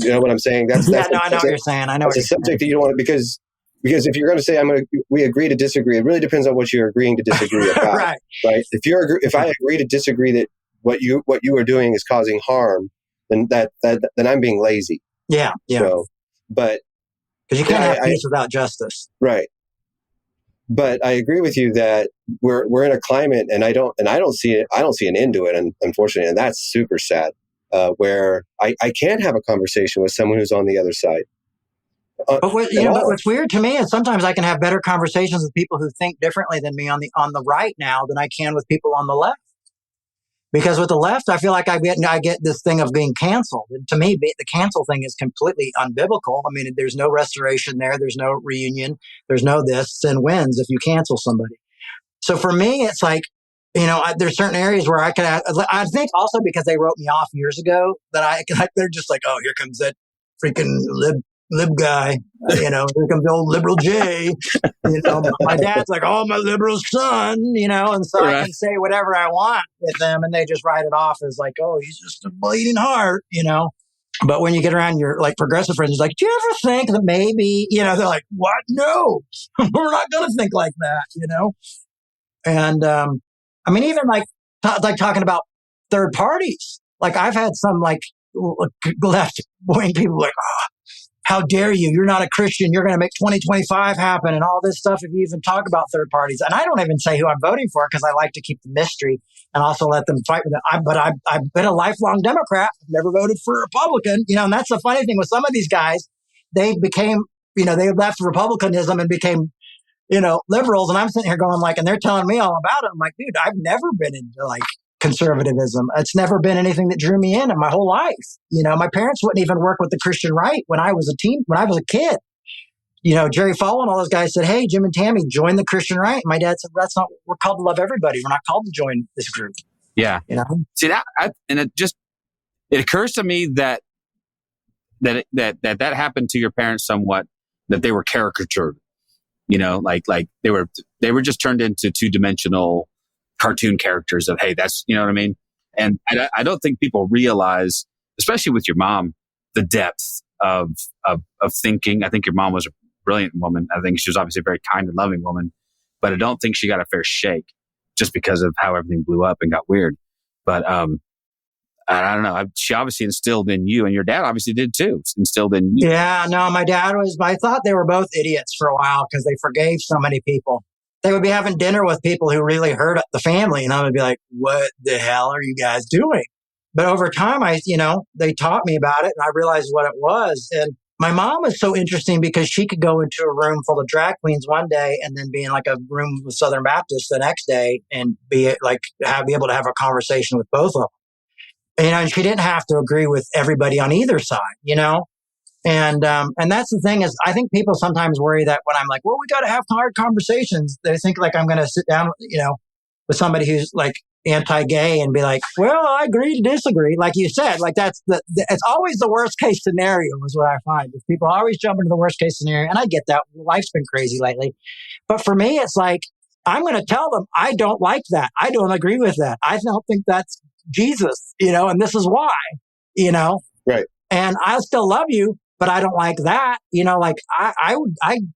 you know what I'm saying? I know what you're saying. I know it's a subject that you don't want to, because if you're going to say we agree to disagree, it really depends on what you're agreeing to disagree about. Right. If I agree to disagree that what you are doing is causing harm, then I'm being lazy. Yeah. So, but because you can't have peace without justice. Right. But I agree with you that we're in a climate, and I don't see an end to it, unfortunately, and that's super sad. Where I can't have a conversation with someone who's on the other side. But what's weird to me is sometimes I can have better conversations with people who think differently than me on the right now than I can with people on the left. Because with the left, I feel like I get this thing of being canceled. And to me, the cancel thing is completely unbiblical. I mean, there's no restoration there. There's no reunion. There's no this. Sin wins if you cancel somebody. So for me, it's like, there's certain areas where I think also because they wrote me off years ago that they're just like, oh, here comes that freaking lib guy, here comes the old liberal Jay, my dad's like, oh, my liberal son, and so right. I can say whatever I want with them, and they just write it off as like, oh, he's just a bleeding heart, But when you get around your like progressive friends, it's like, do you ever think that maybe, they're like, what? No, we're not going to think like that, And, I mean, even like talking about third parties, like I've had some like left wing people like, oh, how dare you? You're not a Christian. You're going to make 2025 happen and all this stuff if you even talk about third parties. And I don't even say who I'm voting for because I like to keep the mystery and also let them fight with it. But I've been a lifelong Democrat. I've never voted for a Republican, and that's the funny thing with some of these guys. They became, they left Republicanism and became, liberals. And I'm sitting here going like, and they're telling me all about it. I'm like, dude, I've never been into like conservatism. It's never been anything that drew me in my whole life. My parents wouldn't even work with the Christian right when I was a kid. Jerry Falwell and all those guys said, hey, Jim and Tammy, join the Christian right. And my dad said, we're called to love everybody. We're not called to join this group. Yeah. See that, and it occurs to me that happened to your parents somewhat, that they were caricatured, like they were just turned into two-dimensional cartoon characters of, hey, that's, you know what I mean? And I don't think people realize, especially with your mom, the depth of thinking. I think your mom was a brilliant woman. I think she was obviously a very kind and loving woman, but I don't think she got a fair shake just because of how everything blew up and got weird. But I don't know. She obviously instilled in you, and your dad obviously did too, instilled in you. Yeah, no, my dad I thought they were both idiots for a while because they forgave so many people. They would be having dinner with people who really hurt the family. And I would be like, what the hell are you guys doing? But over time, they taught me about it and I realized what it was. And my mom was so interesting because she could go into a room full of drag queens one day and then be in like a room with Southern Baptists the next day and be able to have a conversation with both of them. And she didn't have to agree with everybody on either side, And that's the thing is, I think people sometimes worry that when I'm like, well, we got to have hard conversations, they think like I'm going to sit down, with somebody who's like anti-gay and be like, well, I agree to disagree. Like you said, like it's always the worst case scenario is what I find. If people always jump into the worst case scenario, and I get that life's been crazy lately. But for me, it's like, I'm going to tell them, I don't like that. I don't agree with that. I don't think that's Jesus, and this is why, Right. And I still love you. But I don't like that, like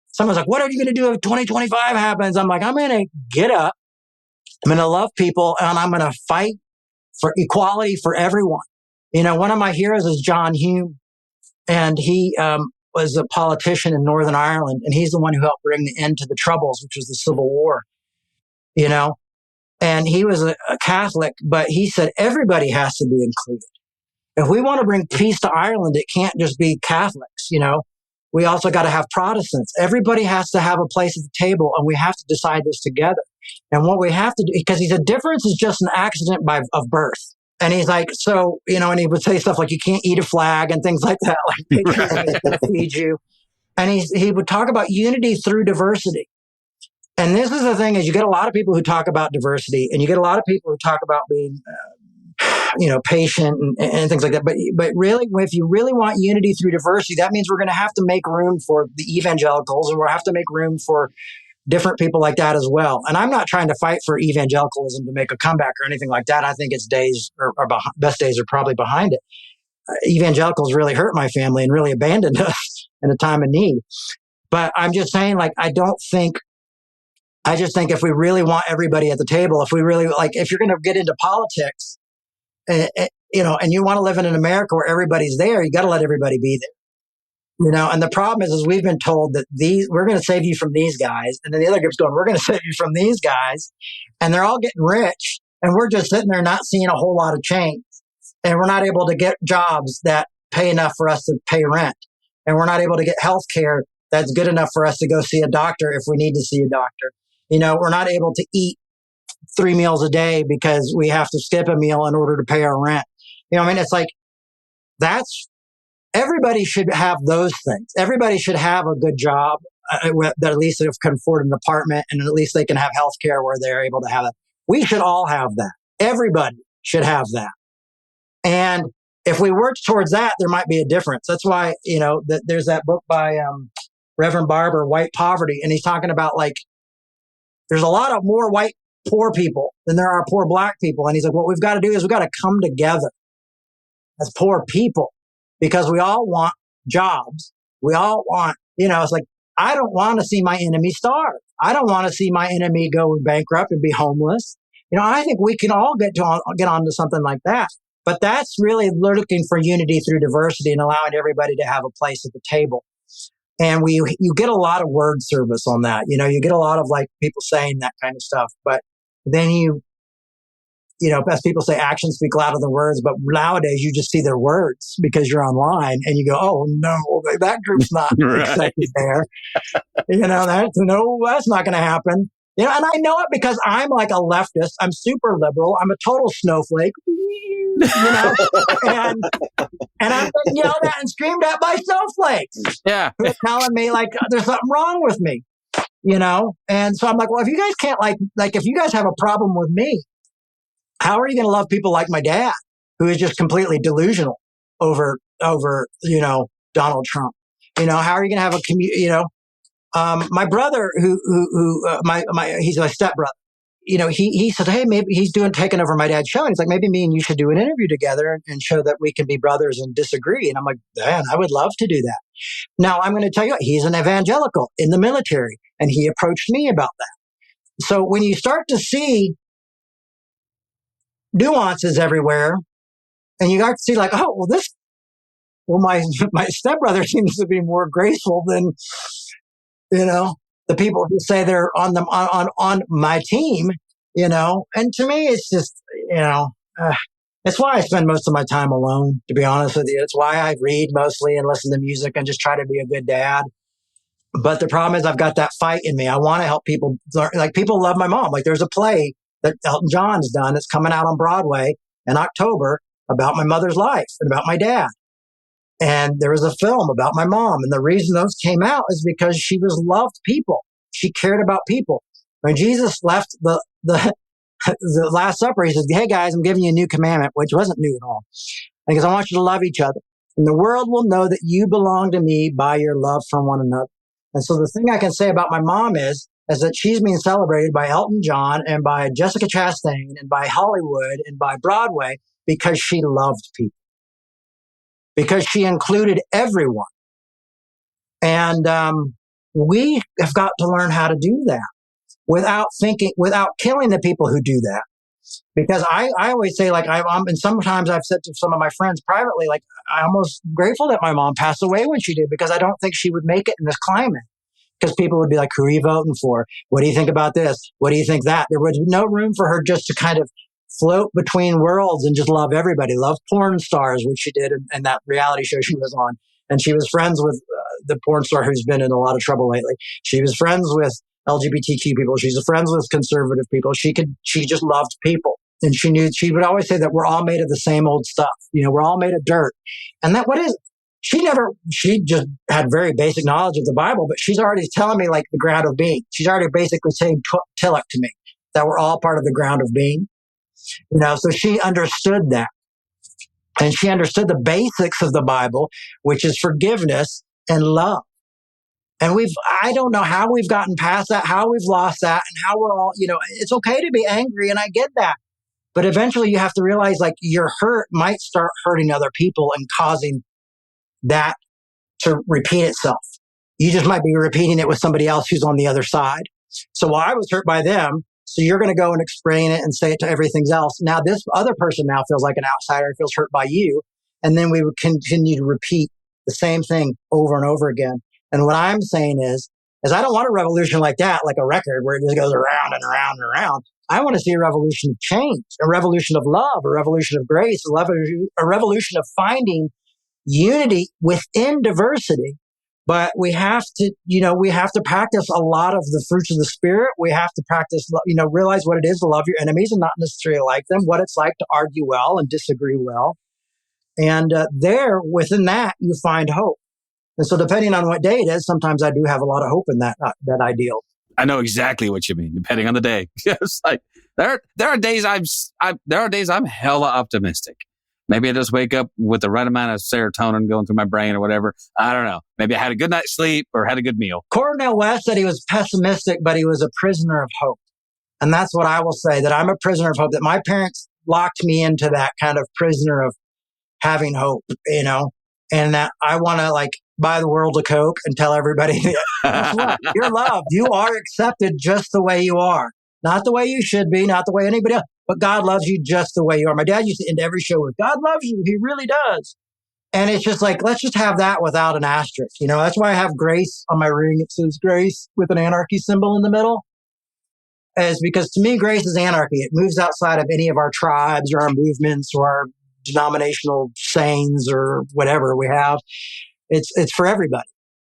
someone's like, what are you going to do if 2025 happens? I'm like, I'm going to get up. I'm going to love people and I'm going to fight for equality for everyone. One of my heroes is John Hume, and he was a politician in Northern Ireland, and he's the one who helped bring the end to the Troubles, which was the Civil War, and he was a Catholic, but he said everybody has to be included. If we want to bring peace to Ireland, it can't just be Catholics, We also got to have Protestants. Everybody has to have a place at the table, and we have to decide this together. And what we have to do, because he said difference is just an accident of birth. And he's like, so, and he would say stuff like, you can't eat a flag and things like that, like patriotism is going to feed you. And he would talk about unity through diversity. And this is the thing is you get a lot of people who talk about diversity, and you get a lot of people who talk about being patient and things like that. But really, if you really want unity through diversity, that means we're going to have to make room for the evangelicals, and we'll have to make room for different people like that as well. And I'm not trying to fight for evangelicalism to make a comeback or anything like that. I think its days best days are probably behind it. Evangelicals really hurt my family and really abandoned us in a time of need. But I'm just saying, I just think if we really want everybody at the table, if we really if you're going to get into politics, and you want to live in an America where everybody's there, you got to let everybody be there. And the problem is we've been told that we're going to save you from these guys. And then the other group's going, we're going to save you from these guys. And they're all getting rich. And we're just sitting there not seeing a whole lot of change. And we're not able to get jobs that pay enough for us to pay rent. And we're not able to get health care that's good enough for us to go see a doctor if we need to see a doctor. We're not able to eat 3 meals a day because we have to skip a meal in order to pay our rent. It's everybody should have those things. Everybody should have a good job that at least they can afford an apartment, and at least they can have health care where they're able to have it. We should all have that. Everybody should have that. And if we work towards that, there might be a difference. That's why, there's that book by Reverend Barber, White Poverty, and he's talking about there's a lot of more white poor people than there are poor black people. And he's like, what we've got to do is we've got to come together as poor people, because we all want jobs. We all want, it's I don't want to see my enemy starve. I don't want to see my enemy go bankrupt and be homeless. I think we can all get onto something like that. But that's really looking for unity through diversity and allowing everybody to have a place at the table. And you get a lot of word service on that. You get a lot of people saying that kind of stuff. But then as people say, actions speak louder than words. But nowadays you just see their words because you're online and you go, oh no, that group's not accepted there. That's not going to happen. And I know it because I'm like a leftist. I'm super liberal. I'm a total snowflake. and I'm getting yelled at and screamed at by snowflakes. Yeah. Who are telling me there's something wrong with me, And so I'm like, well, if you guys can't if you guys have a problem with me, how are you going to love people like my dad, who is just completely delusional over Donald Trump? How are you going to have my brother he's my stepbrother. He said, hey, maybe he's taking over my dad's show. And he's like, maybe me and you should do an interview together and show that we can be brothers and disagree. And I'm like, man, I would love to do that. Now, I'm going to tell you, he's an evangelical in the military, and he approached me about that. So when you start to see nuances everywhere, and you start to see my stepbrother seems to be more graceful than, the people who say they're on my team, and to me, it's just, it's why I spend most of my time alone, to be honest with you. It's why I read mostly and listen to music and just try to be a good dad. But the problem is I've got that fight in me. I want to help people. People love my mom. There's a play that Elton John's done. It's coming out on Broadway in October about my mother's life and about my dad. And there was a film about my mom. And the reason those came out is because she loved people. She cared about people. When Jesus left the Last Supper, he says, hey guys, I'm giving you a new commandment, which wasn't new at all. Because I want you to love each other. And the world will know that you belong to me by your love for one another. And so the thing I can say about my mom is that she's being celebrated by Elton John and by Jessica Chastain and by Hollywood and by Broadway because she loved people. Because she included everyone. And we have got to learn how to do that without killing the people who do that. Because I always say, and sometimes I've said to some of my friends privately, I'm almost grateful that my mom passed away when she did, because I don't think she would make it in this climate. Because people would be like, who are you voting for? What do you think about this? What do you think that? There was no room for her just to kind of float between worlds and just love everybody, love porn stars, which she did in that reality show she was on. And she was friends with the porn star who's been in a lot of trouble lately. She was friends with LGBTQ people. She's friends with conservative people. She just loved people. And she would always say that we're all made of the same old stuff. We're all made of dirt. And that, what is it? She just had very basic knowledge of the Bible, but she's already telling me the ground of being. She's already basically saying Tillich to me, that we're all part of the ground of being. So she understood that. And she understood the basics of the Bible, which is forgiveness and love. And I don't know how we've gotten past that, how we've lost that, and how we're all, it's okay to be angry, and I get that. But eventually you have to realize, like, your hurt might start hurting other people and causing that to repeat itself. You just might be repeating it with somebody else who's on the other side. So while I was hurt by them, so you're going to go and explain it and say it to everything else. Now this other person now feels like an outsider and feels hurt by you. And then we would continue to repeat the same thing over and over again. And what I'm saying is I don't want a revolution like that, like a record where it just goes around and around and around. I want to see a revolution of change, a revolution of love, a revolution of grace, a revolution of finding unity within diversity. But we have to practice a lot of the fruits of the Spirit. We have to practice, realize what it is to love your enemies and not necessarily like them, what it's like to argue well and disagree well. And within that, you find hope. And so depending on what day it is, sometimes I do have a lot of hope in that ideal. I know exactly what you mean, depending on the day. It's like there are days I'm hella optimistic. Maybe I just wake up with the right amount of serotonin going through my brain or whatever. I don't know. Maybe I had a good night's sleep or had a good meal. Cornel West said he was pessimistic, but he was a prisoner of hope. And that's what I will say, that I'm a prisoner of hope, that my parents locked me into that kind of prisoner of having hope, and that I want to buy the world a Coke and tell everybody, guess what? You're loved. You are accepted just the way you are. Not the way you should be, not the way anybody else, but God loves you just the way you are. My dad used to end every show with, God loves you. He really does. And it's just like, let's just have that without an asterisk. That's why I have grace on my ring. It says grace with an anarchy symbol in the middle. Is because to me, grace is anarchy. It moves outside of any of our tribes or our movements or our denominational sayings or whatever we have. It's for everybody.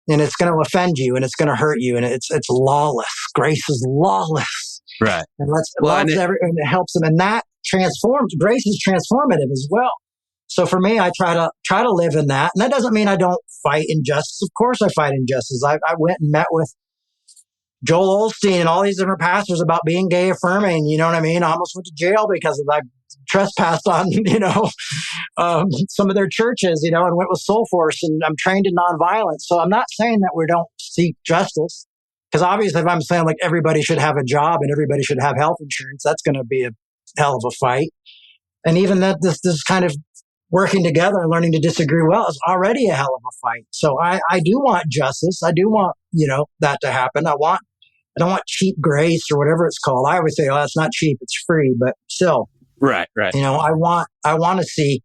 And it's going to offend you and it's going to hurt you. And it's lawless. Grace is lawless. Right. And it helps them. And that transforms. Grace is transformative as well. So for me, I try to live in that. And that doesn't mean I don't fight injustice. Of course I fight injustice. I went and met with Joel Osteen and all these different pastors about being gay affirming. You know what I mean? I almost went to jail because of that. Trespassed on, some of their churches, and went with Soul Force, and I'm trained in nonviolence. So I'm not saying that we don't seek justice, because obviously if I'm saying everybody should have a job and everybody should have health insurance, that's going to be a hell of a fight. And even that this kind of working together and learning to disagree well is already a hell of a fight. So I do want justice. I do want, that to happen. I don't want cheap grace or whatever it's called. I always say, oh, it's not cheap, it's free, but still. Right. I want to see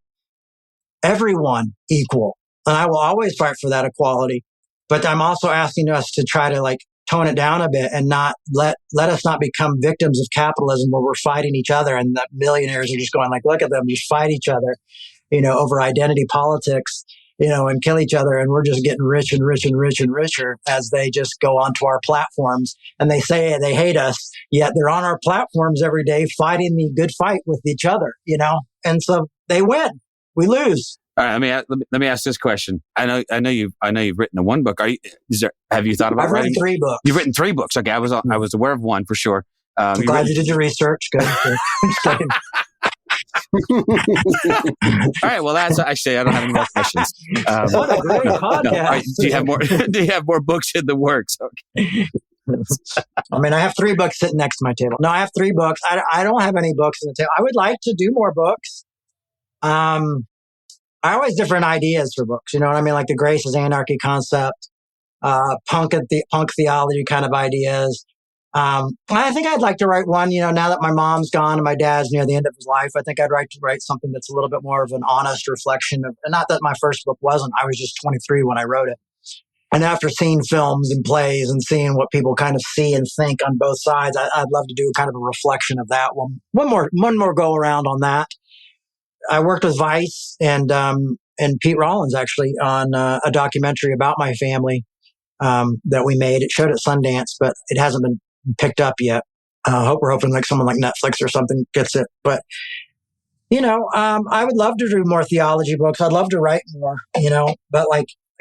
everyone equal, and I will always fight for that equality. But I'm also asking us to try to tone it down a bit and not let us not become victims of capitalism where we're fighting each other and the millionaires are just going look at them, just fight each other, over identity politics, and kill each other. And we're just getting rich and rich and rich and richer as they just go onto our platforms and they say they hate us, yet they're on our platforms every day fighting the good fight with each other, and so they win, we lose. All right, let me ask this question. I know you've written the one book. Have you thought about I've written 3 books. You've written 3 books. Okay, I was aware of one for sure. I'm glad you did your research. Good. I'm just kidding. All right. Well, that's actually, I don't have any more questions. What a great podcast. No, right, do you have more? Do you have more books in the works? Okay. I have 3 books sitting next to my table. No, I have 3 books. I don't have any books on the table. I would like to do more books. I always different ideas for books. You know what I mean? Like the Grace is Anarchy concept, punk theology kind of ideas. I think I'd like to write one, now that my mom's gone and my dad's near the end of his life, I think I'd like to write something that's a little bit more of an honest reflection of, and not that my first book wasn't, I was just 23 when I wrote it. And after seeing films and plays and seeing what people kind of see and think on both sides, I'd love to do kind of a reflection of that. One more go around on that. I worked with Vice and Pete Rollins actually on a documentary about my family that we made. It showed at Sundance, but it hasn't been picked up yet. We're hoping someone like Netflix or something gets it. But, I would love to do more theology books. I'd love to write more, but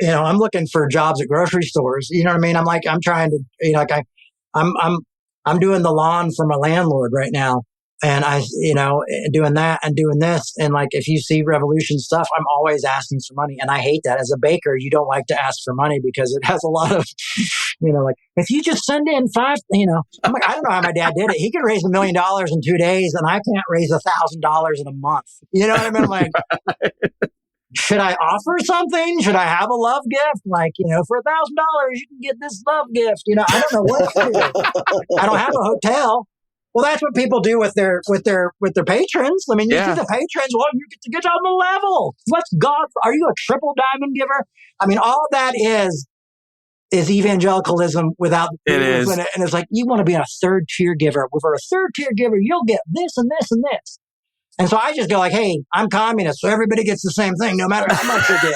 I'm looking for jobs at grocery stores. You know what I mean? I'm trying to, I'm doing the lawn for my landlord right now. And doing that and doing this. And like, if you see revolution stuff, I'm always asking for money. And I hate that. As a baker, you don't like to ask for money because it has a lot of, like, if you just send in five, I'm like, I don't know how my dad did it. He could raise $1 million in 2 days and I can't raise $1,000 in a month. You know what I mean? I'm like, should I offer something? Should I have a love gift? Like, for $1,000, you can get this love gift. I don't know what to do. I don't have a hotel. Well, that's what people do with their patrons. I mean, you see the patrons. Well, you get to get on the level. What's God? Are you a triple diamond giver? I mean, all of that is evangelicalism without the it is. In it. And it's like, you want to be a third tier giver. For a third tier giver, you'll get this and this and this. And so I just go like, hey, I'm communist, so everybody gets the same thing, no matter how much you get.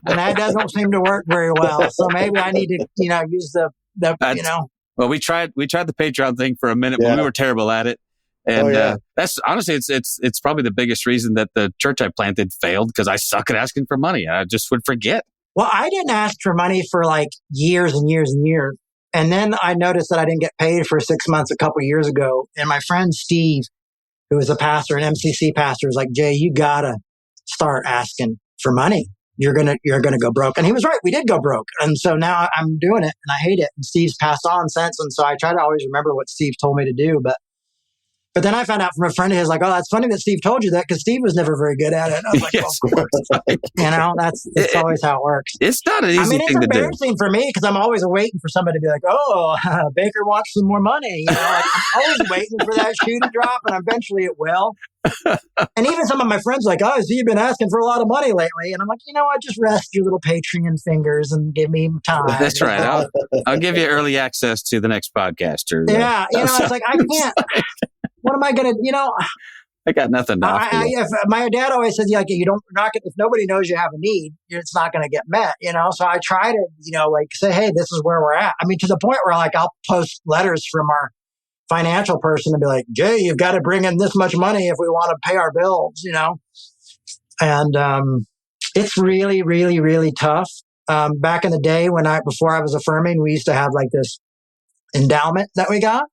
And that doesn't seem to work very well. So maybe I need to, use the. Well, we tried the Patreon thing for a minute, but we were terrible at it. And that's honestly, it's probably the biggest reason that the church I planted failed, because I suck at asking for money. I just would forget. Well, I didn't ask for money for like years and years and years. And then I noticed that I didn't get paid for 6 months a couple of years ago. And my friend Steve, who was a pastor, an MCC pastor, was like, Jay, you gotta start asking for money. You're gonna go broke. And he was right. We did go broke. And so now I'm doing it and I hate it. And Steve's passed on since. And so I try to always remember what Steve told me to do. But then I found out from a friend of his, like, oh, that's funny that Steve told you that, because Steve was never very good at it. And I was like, yes. well, of course. That's always how it works. It's not an easy thing to do. It's embarrassing for me because I'm always waiting for somebody to be like, oh, Bakker wants some more money. I'm always waiting for that shoe to drop, and eventually it will. And even some of my friends are like, oh, so you've been asking for a lot of money lately. And I'm like, just rest your little Patreon fingers and give me time. That's right. I'll give you early access to the next podcast. It's like, I can't. What am I going to, I got nothing to offer you. My dad always said, like, if nobody knows you have a need, it's not going to get met, So I try to, say, hey, this is where we're at. I mean, to the point where like I'll post letters from our financial person and be like, Jay, you've got to bring in this much money if we want to pay our bills, And it's really, really, really tough. Back in the day before I was affirming, we used to have like this endowment that we got.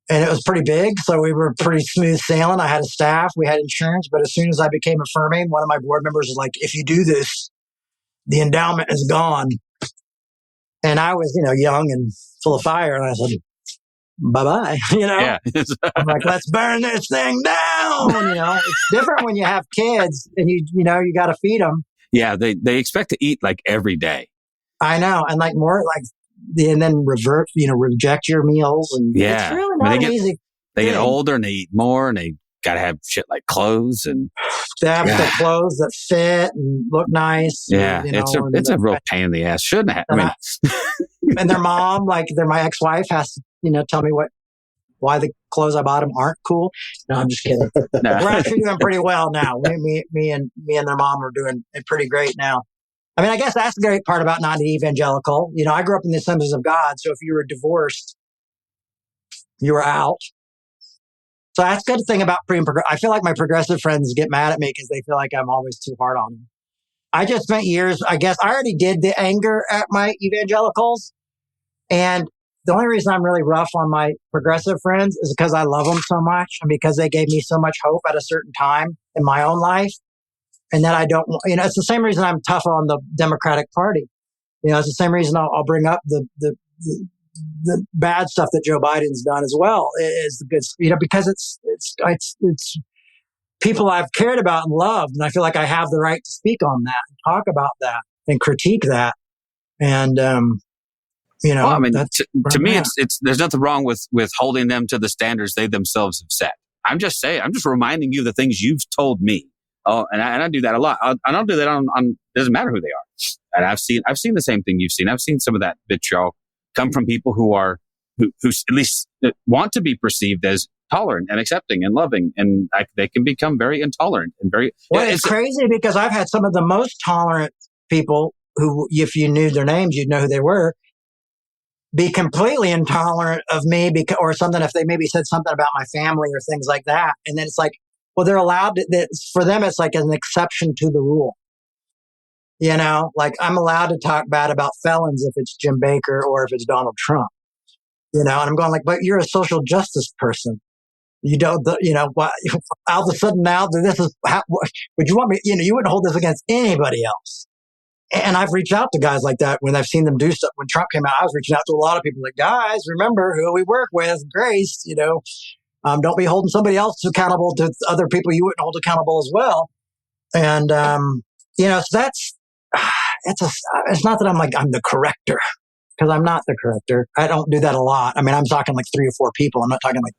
And it was pretty big, so we were pretty smooth sailing. I had a staff, we had insurance, but as soon as I became affirming, one of my board members was like, if you do this, the endowment is gone. And I was, young and full of fire, and I said, bye-bye, Yeah. I'm like, let's burn this thing down, It's different when you have kids and you got to feed them. Yeah, they expect to eat like every day. I know, and like more like, and then reject your meals. And it's really not easy. They get older and they eat more, and they got to have shit like clothes and they have the clothes that fit and look nice. Yeah, it's a real pain in the ass. Shouldn't have. And their mom, my ex-wife, has to tell me why the clothes I bought them aren't cool. No, I'm just kidding. No. We're actually doing pretty well now. Me and their mom are doing it pretty great now. I mean, I guess that's the great part about not an evangelical. I grew up in the Assemblies of God, so if you were divorced, you were out. So that's the good thing about I feel like my progressive friends get mad at me because they feel like I'm always too hard on them. I just spent years, I guess, I already did the anger at my evangelicals. And the only reason I'm really rough on my progressive friends is because I love them so much and because they gave me so much hope at a certain time in my own life. And that I don't, it's the same reason I'm tough on the Democratic Party. It's the same reason I'll bring up the bad stuff that Joe Biden's done as well. Is the good, because it's people I've cared about and loved, and I feel like I have the right to speak on that, and talk about that, and critique that. And well, I mean, to me, it's there's nothing wrong with holding them to the standards they themselves have set. I'm just reminding you of the things you've told me. Oh, and I do that a lot. I don't do that on doesn't matter who they are. And I've seen the same thing you've seen. I've seen some of that vitriol come from people who at least want to be perceived as tolerant and accepting and loving, and they can become very intolerant and very. Well, it's crazy because I've had some of the most tolerant people who, if you knew their names, you'd know who they were, be completely intolerant of me or something if they maybe said something about my family or things like that, and then it's like. Well, they're allowed to, for them, it's like an exception to the rule. Like I'm allowed to talk bad about felons if it's Jim Bakker or if it's Donald Trump, and I'm going like, but you're a social justice person. You don't, what, all of a sudden now this is, would you want me, you wouldn't hold this against anybody else. And I've reached out to guys like that when I've seen them do stuff. When Trump came out, I was reaching out to a lot of people like, guys, remember who we work with, Grace, don't be holding somebody else accountable to other people you wouldn't hold accountable as well. And, so that's, it's not that I'm the corrector, because I'm not the corrector. I don't do that a lot. I mean, I'm talking like 3 or 4 people. I'm not talking like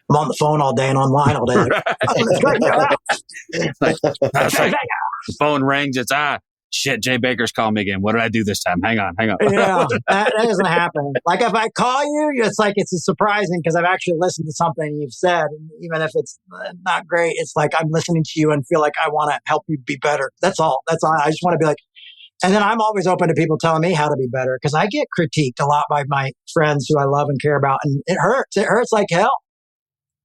I'm on the phone all day and online all day. The phone rings. It's shit. Jay Bakker's calling me again. What did I do this time? Hang on. Yeah, that doesn't happen. Like if I call you, it's like it's surprising because I've actually listened to something you've said, and even if it's not great, it's like I'm listening to you and feel like I want to help you be better. That's all. I just want to be like. And then I'm always open to people telling me how to be better because I get critiqued a lot by my friends who I love and care about, and it hurts. It hurts like hell.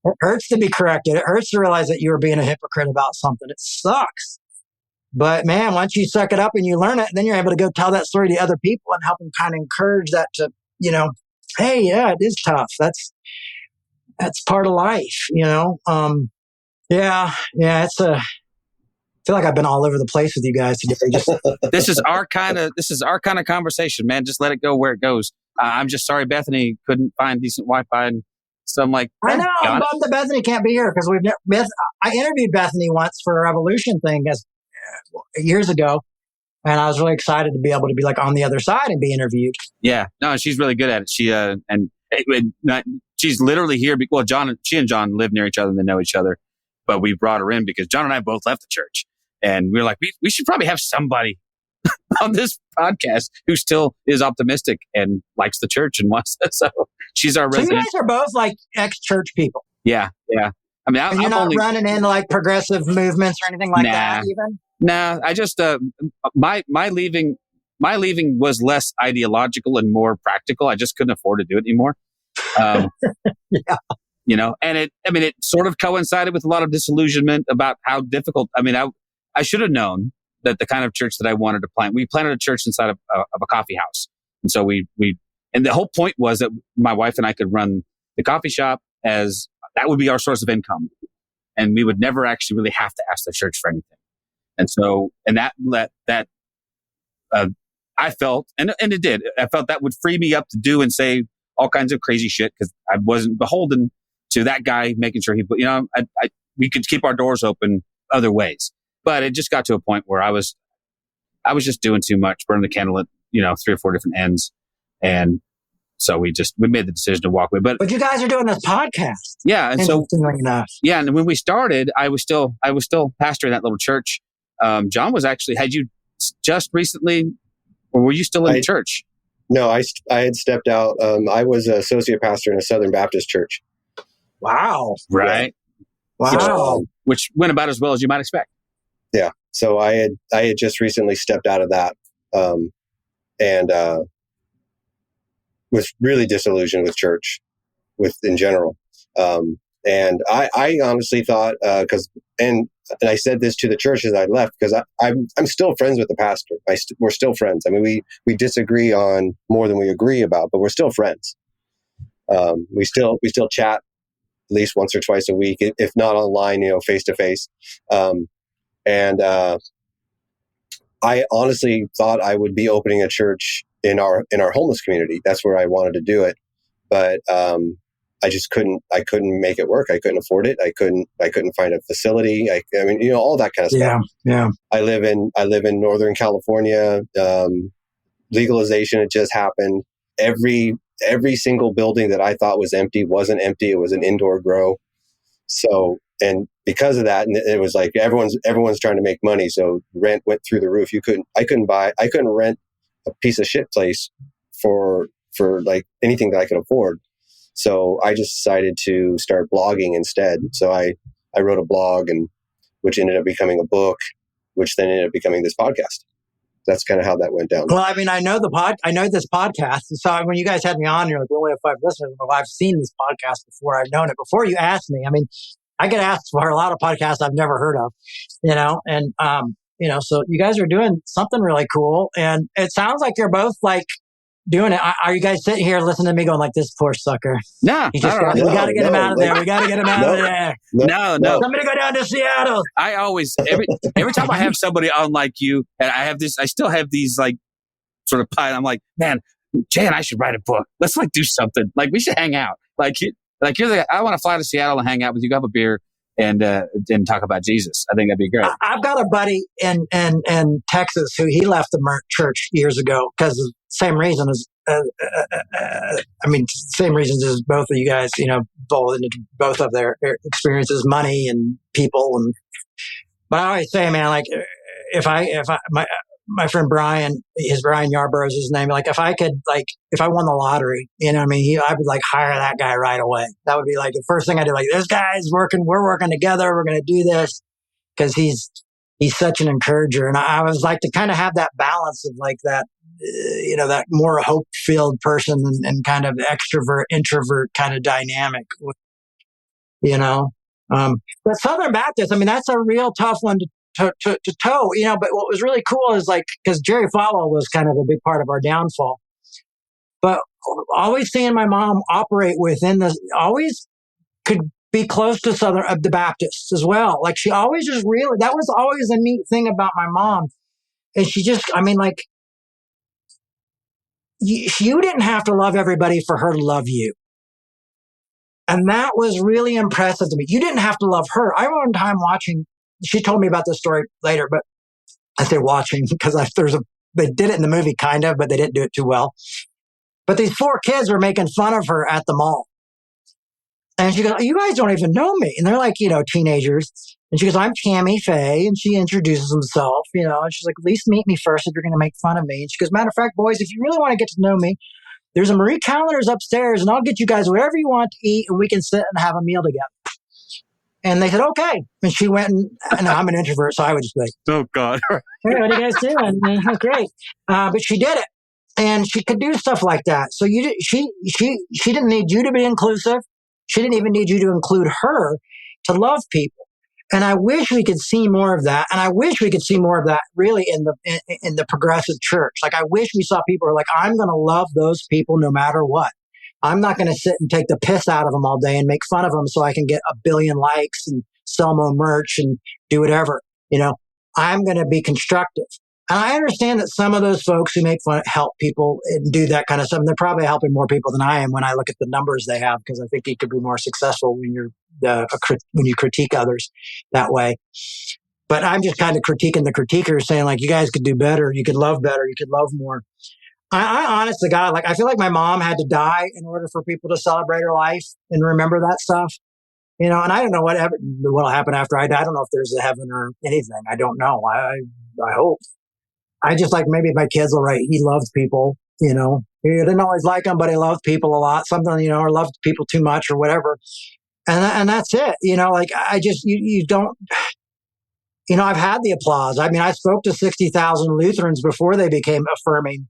It hurts to be corrected. It hurts to realize that you were being a hypocrite about something. It sucks. But man, once you suck it up and you learn it, then you're able to go tell that story to other people and help them kind of encourage that to, hey, yeah, it is tough. That's part of life, it's I feel like I've been all over the place with you guys today. This is our kind of conversation, man. Just let it go where it goes. I'm just sorry Bethany couldn't find decent Wi-Fi, and so I'm like, I know. I'm bummed that Bethany can't be here because I interviewed Bethany once for a Revolution thing years ago, and I was really excited to be able to be like on the other side and be interviewed. Yeah, no, she's really good at it. She she's literally here. Well, she and John live near each other and they know each other, but we brought her in because John and I both left the church. And we were like, we should probably have somebody on this podcast who still is optimistic and likes the church and wants that. So she's our resident. So you guys are both like ex-church people. Yeah. I mean, you're not running into like progressive movements or anything like that even? Nah, I just, my leaving was less ideological and more practical. I just couldn't afford to do it anymore. Yeah. And it sort of coincided with a lot of disillusionment about how difficult, I should have known that the kind of church that I wanted to plant, we planted a church inside of a coffee house. And so and the whole point was that my wife and I could run the coffee shop as that would be our source of income. And we would never actually really have to ask the church for anything. And so, I felt, and it did, I felt that would free me up to do and say all kinds of crazy shit because I wasn't beholden to that guy making sure we could keep our doors open other ways. But it just got to a point where I was just doing too much, burning the candle at 3 or 4 different ends, and so we made the decision to walk away. But you guys are doing this podcast, yeah, and so enough. Yeah, and when we started, I was still pastoring that little church. John was actually had you just recently, or were you still in the church? No, I had stepped out. I was an associate pastor in a Southern Baptist church. Wow! Right? Wow! Which went about as well as you might expect. Yeah. So I had just recently stepped out of that, and was really disillusioned with church, in general. And I honestly thought, and I said this to the church as I left, because I'm still friends with the pastor. We're still friends. I mean, we disagree on more than we agree about, but we're still friends. We still chat at least once or twice a week, if not online, face to face. And I honestly thought I would be opening a church in our homeless community. That's where I wanted to do it, but I just couldn't. I couldn't make it work. I couldn't afford it. I couldn't find a facility. I mean, all that kind of stuff. Yeah. I live in Northern California. Legalization had just happened. Every single building that I thought was empty wasn't empty. It was an indoor grow. So, and because of that, and it was like everyone's trying to make money. So rent went through the roof. I couldn't rent a piece of shit place for like anything that I could afford. So I just decided to start blogging instead. So I wrote a blog, and which ended up becoming a book, which then ended up becoming this podcast. That's kind of how that went down. Well, I mean, I know this podcast. So when you guys had me on, you're like, we only have 5 listeners. Well, I've seen this podcast before. I've known it before you asked me. I mean, I get asked for a lot of podcasts I've never heard of, and, so you guys are doing something really cool. And it sounds like you're both like doing it. Are you guys sitting here listening to me going like, this poor sucker? No, We got to get him out of there. We got to get him out of there. No. Somebody go down to Seattle. I always, every time I have somebody on like you, and I still have these like sort of pie. I'm like, man, Jay and I should write a book. Let's like do something. Like we should hang out. Like you're I want to fly to Seattle and hang out with you, have a beer, and talk about Jesus. I think that'd be great. I've got a buddy in Texas who he left the church years ago because of the same reason as, same reasons as both of you guys, both of their experiences, money and people. But I always say, man, like my friend Brian Yarbrough's his name. Like if I won the lottery, I would like hire that guy right away. That would be like the first thing I do. Like this guy's working, we're working together. We're going to do this because he's such an encourager. And I was like to kind of have that balance of like that, that more hope-filled person and kind of extrovert, introvert kind of dynamic, but Southern Baptist, that's a real tough one to toe, but what was really cool is like, because Jerry Falwell was kind of a big part of our downfall, but always seeing my mom operate within always could be close to the Baptists as well. Like she always just really, that was always a neat thing about my mom. And she just, you didn't have to love everybody for her to love you. And that was really impressive to me. You didn't have to love her. I remember one time watching, she told me about this story later, but I say watching because they did it in the movie kind of, but they didn't do it too well. But these 4 kids were making fun of her at the mall. And she goes, you guys don't even know me. And they're like, teenagers. And she goes, I'm Tammy, Faye. And she introduces herself, and she's like, at least meet me first if you're going to make fun of me. And she goes, matter of fact, boys, if you really want to get to know me, there's a Marie Callender's upstairs and I'll get you guys whatever you want to eat and we can sit and have a meal together. And they said, okay. And she went and I'm an introvert, so I would just be like, oh God. Hey, what are you guys doing? Great. But she did it. And she could do stuff like that. So she didn't need you to be inclusive. She didn't even need you to include her to love people. And I wish we could see more of that. And I wish we could see more of that really in the progressive church. Like I wish we saw people who are like, I'm going to love those people no matter what. I'm not going to sit and take the piss out of them all day and make fun of them so I can get 1 billion likes and sell more merch and do whatever. I'm going to be constructive. And I understand that some of those folks who make fun help people and do that kind of stuff. And they're probably helping more people than I am when I look at the numbers they have, because I think you could be more successful when when you critique others that way. But I'm just kind of critiquing the critiquers, saying like, you guys could do better. You could love better. You could love more. I honest to God, like I feel like my mom had to die in order for people to celebrate her life and remember that stuff. And I don't know what'll happen after I die. I don't know if there's a heaven or anything. I don't know. I hope. I just like maybe my kids will write, he loved people, he didn't always like them, but he loved people a lot, something, or loved people too much or whatever. And that's it, like I just, you don't, I've had the applause. I spoke to 60,000 Lutherans before they became affirming,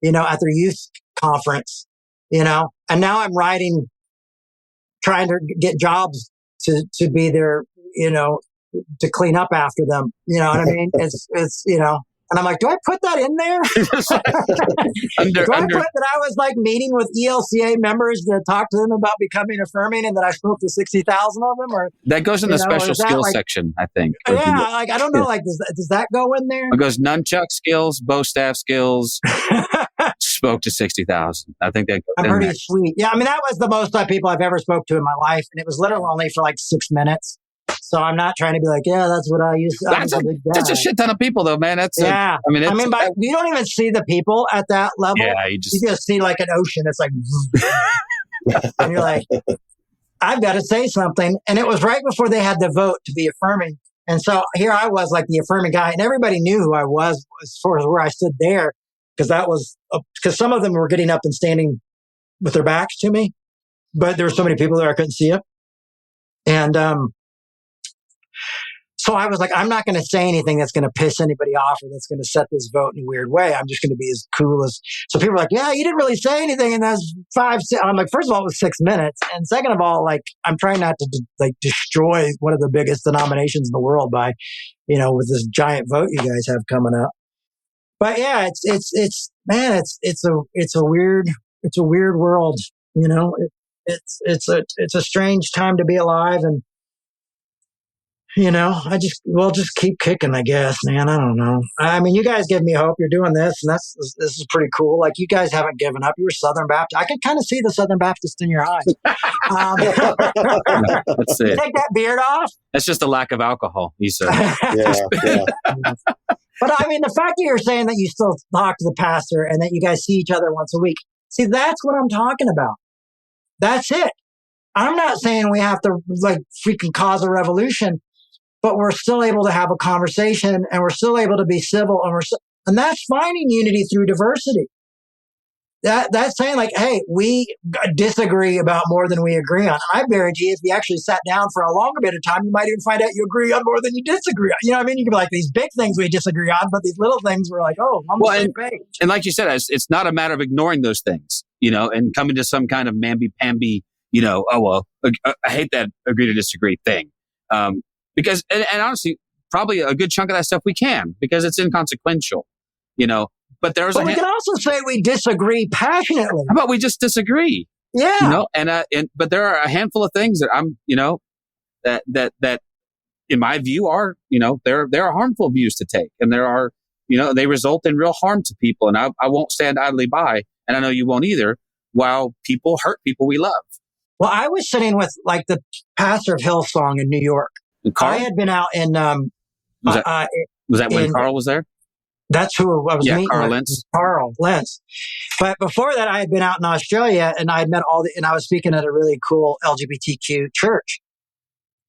at their youth conference, and now I'm trying to get jobs to be there, to clean up after them. You know what I mean? It's and I'm like, do I put that in there? Do I put that I was like meeting with ELCA members to talk to them about becoming affirming and that I spoke to 60,000 of them? Or that goes in the special skills section, I think. Yeah, like I don't know, like does that go in there? It goes nunchuck skills, bow staff skills, spoke to 60,000. I think that I'm pretty sweet. Yeah, that was the most people I've ever spoke to in my life, and it was literally only for like 6 minutes. So I'm not trying to be like, yeah, that's what I used to. That's a shit ton of people, though, man. But you don't even see the people at that level. Yeah, you just see like an ocean. It's like, and you're like, I've got to say something. And it was right before they had the vote to be affirming. And so here I was like the affirming guy, and everybody knew who I was as far as where I stood there, because some of them were getting up and standing with their backs to me, but there were so many people there I couldn't see it. And so I was like, I'm not going to say anything that's going to piss anybody off or that's going to set this vote in a weird way. I'm just going to be as cool as. So people were like, yeah, you didn't really say anything in those 5. I'm like, first of all, it was 6 minutes, and second of all, like I'm trying not to destroy one of the biggest denominations in the world by, with this giant vote you guys have coming up. But yeah, it's a weird world, you know. It's a strange time to be alive, and you know, we'll just keep kicking, I guess, man. I don't know. I mean, you guys give me hope. You're doing this, and this is pretty cool. Like, you guys haven't given up. You were Southern Baptist. I could kind of see the Southern Baptist in your eyes. That's it. Take that beard off. That's just a lack of alcohol, he said. Yeah. But I mean, the fact that you're saying that you still talk to the pastor and that you guys see each other once a week, see, that's what I'm talking about. That's it. I'm not saying we have to like freaking cause a revolution, but we're still able to have a conversation, and we're still able to be civil, and that's finding unity through diversity. That's saying like, hey, we disagree about more than we agree on. I guarantee if you actually sat down for a longer bit of time, you might even find out you agree on more than you disagree on. You know what I mean? You can be like, these big things we disagree on, but these little things we're like, oh, I'm on the same page. And like you said, it's not a matter of ignoring those things, you know, and coming to some kind of mamby-pamby, you know, oh, well, I hate that agree to disagree thing. Because, and honestly, probably a good chunk of that stuff we can, because it's inconsequential, you know. But there's we can also say we disagree passionately. How about we just disagree? Yeah. You know, but there are a handful of things that I'm, you know, that in my view are, you know, there are harmful views to take, and there are, you know, they result in real harm to people, and I won't stand idly by, and I know you won't either, while people hurt people we love. Well, I was sitting with like the pastor of Hillsong in New York. I had been out in was that when Carl was there? That's who I was meeting. Carl Lentz. But before that, I had been out in Australia, and I had met and I was speaking at a really cool LGBTQ church.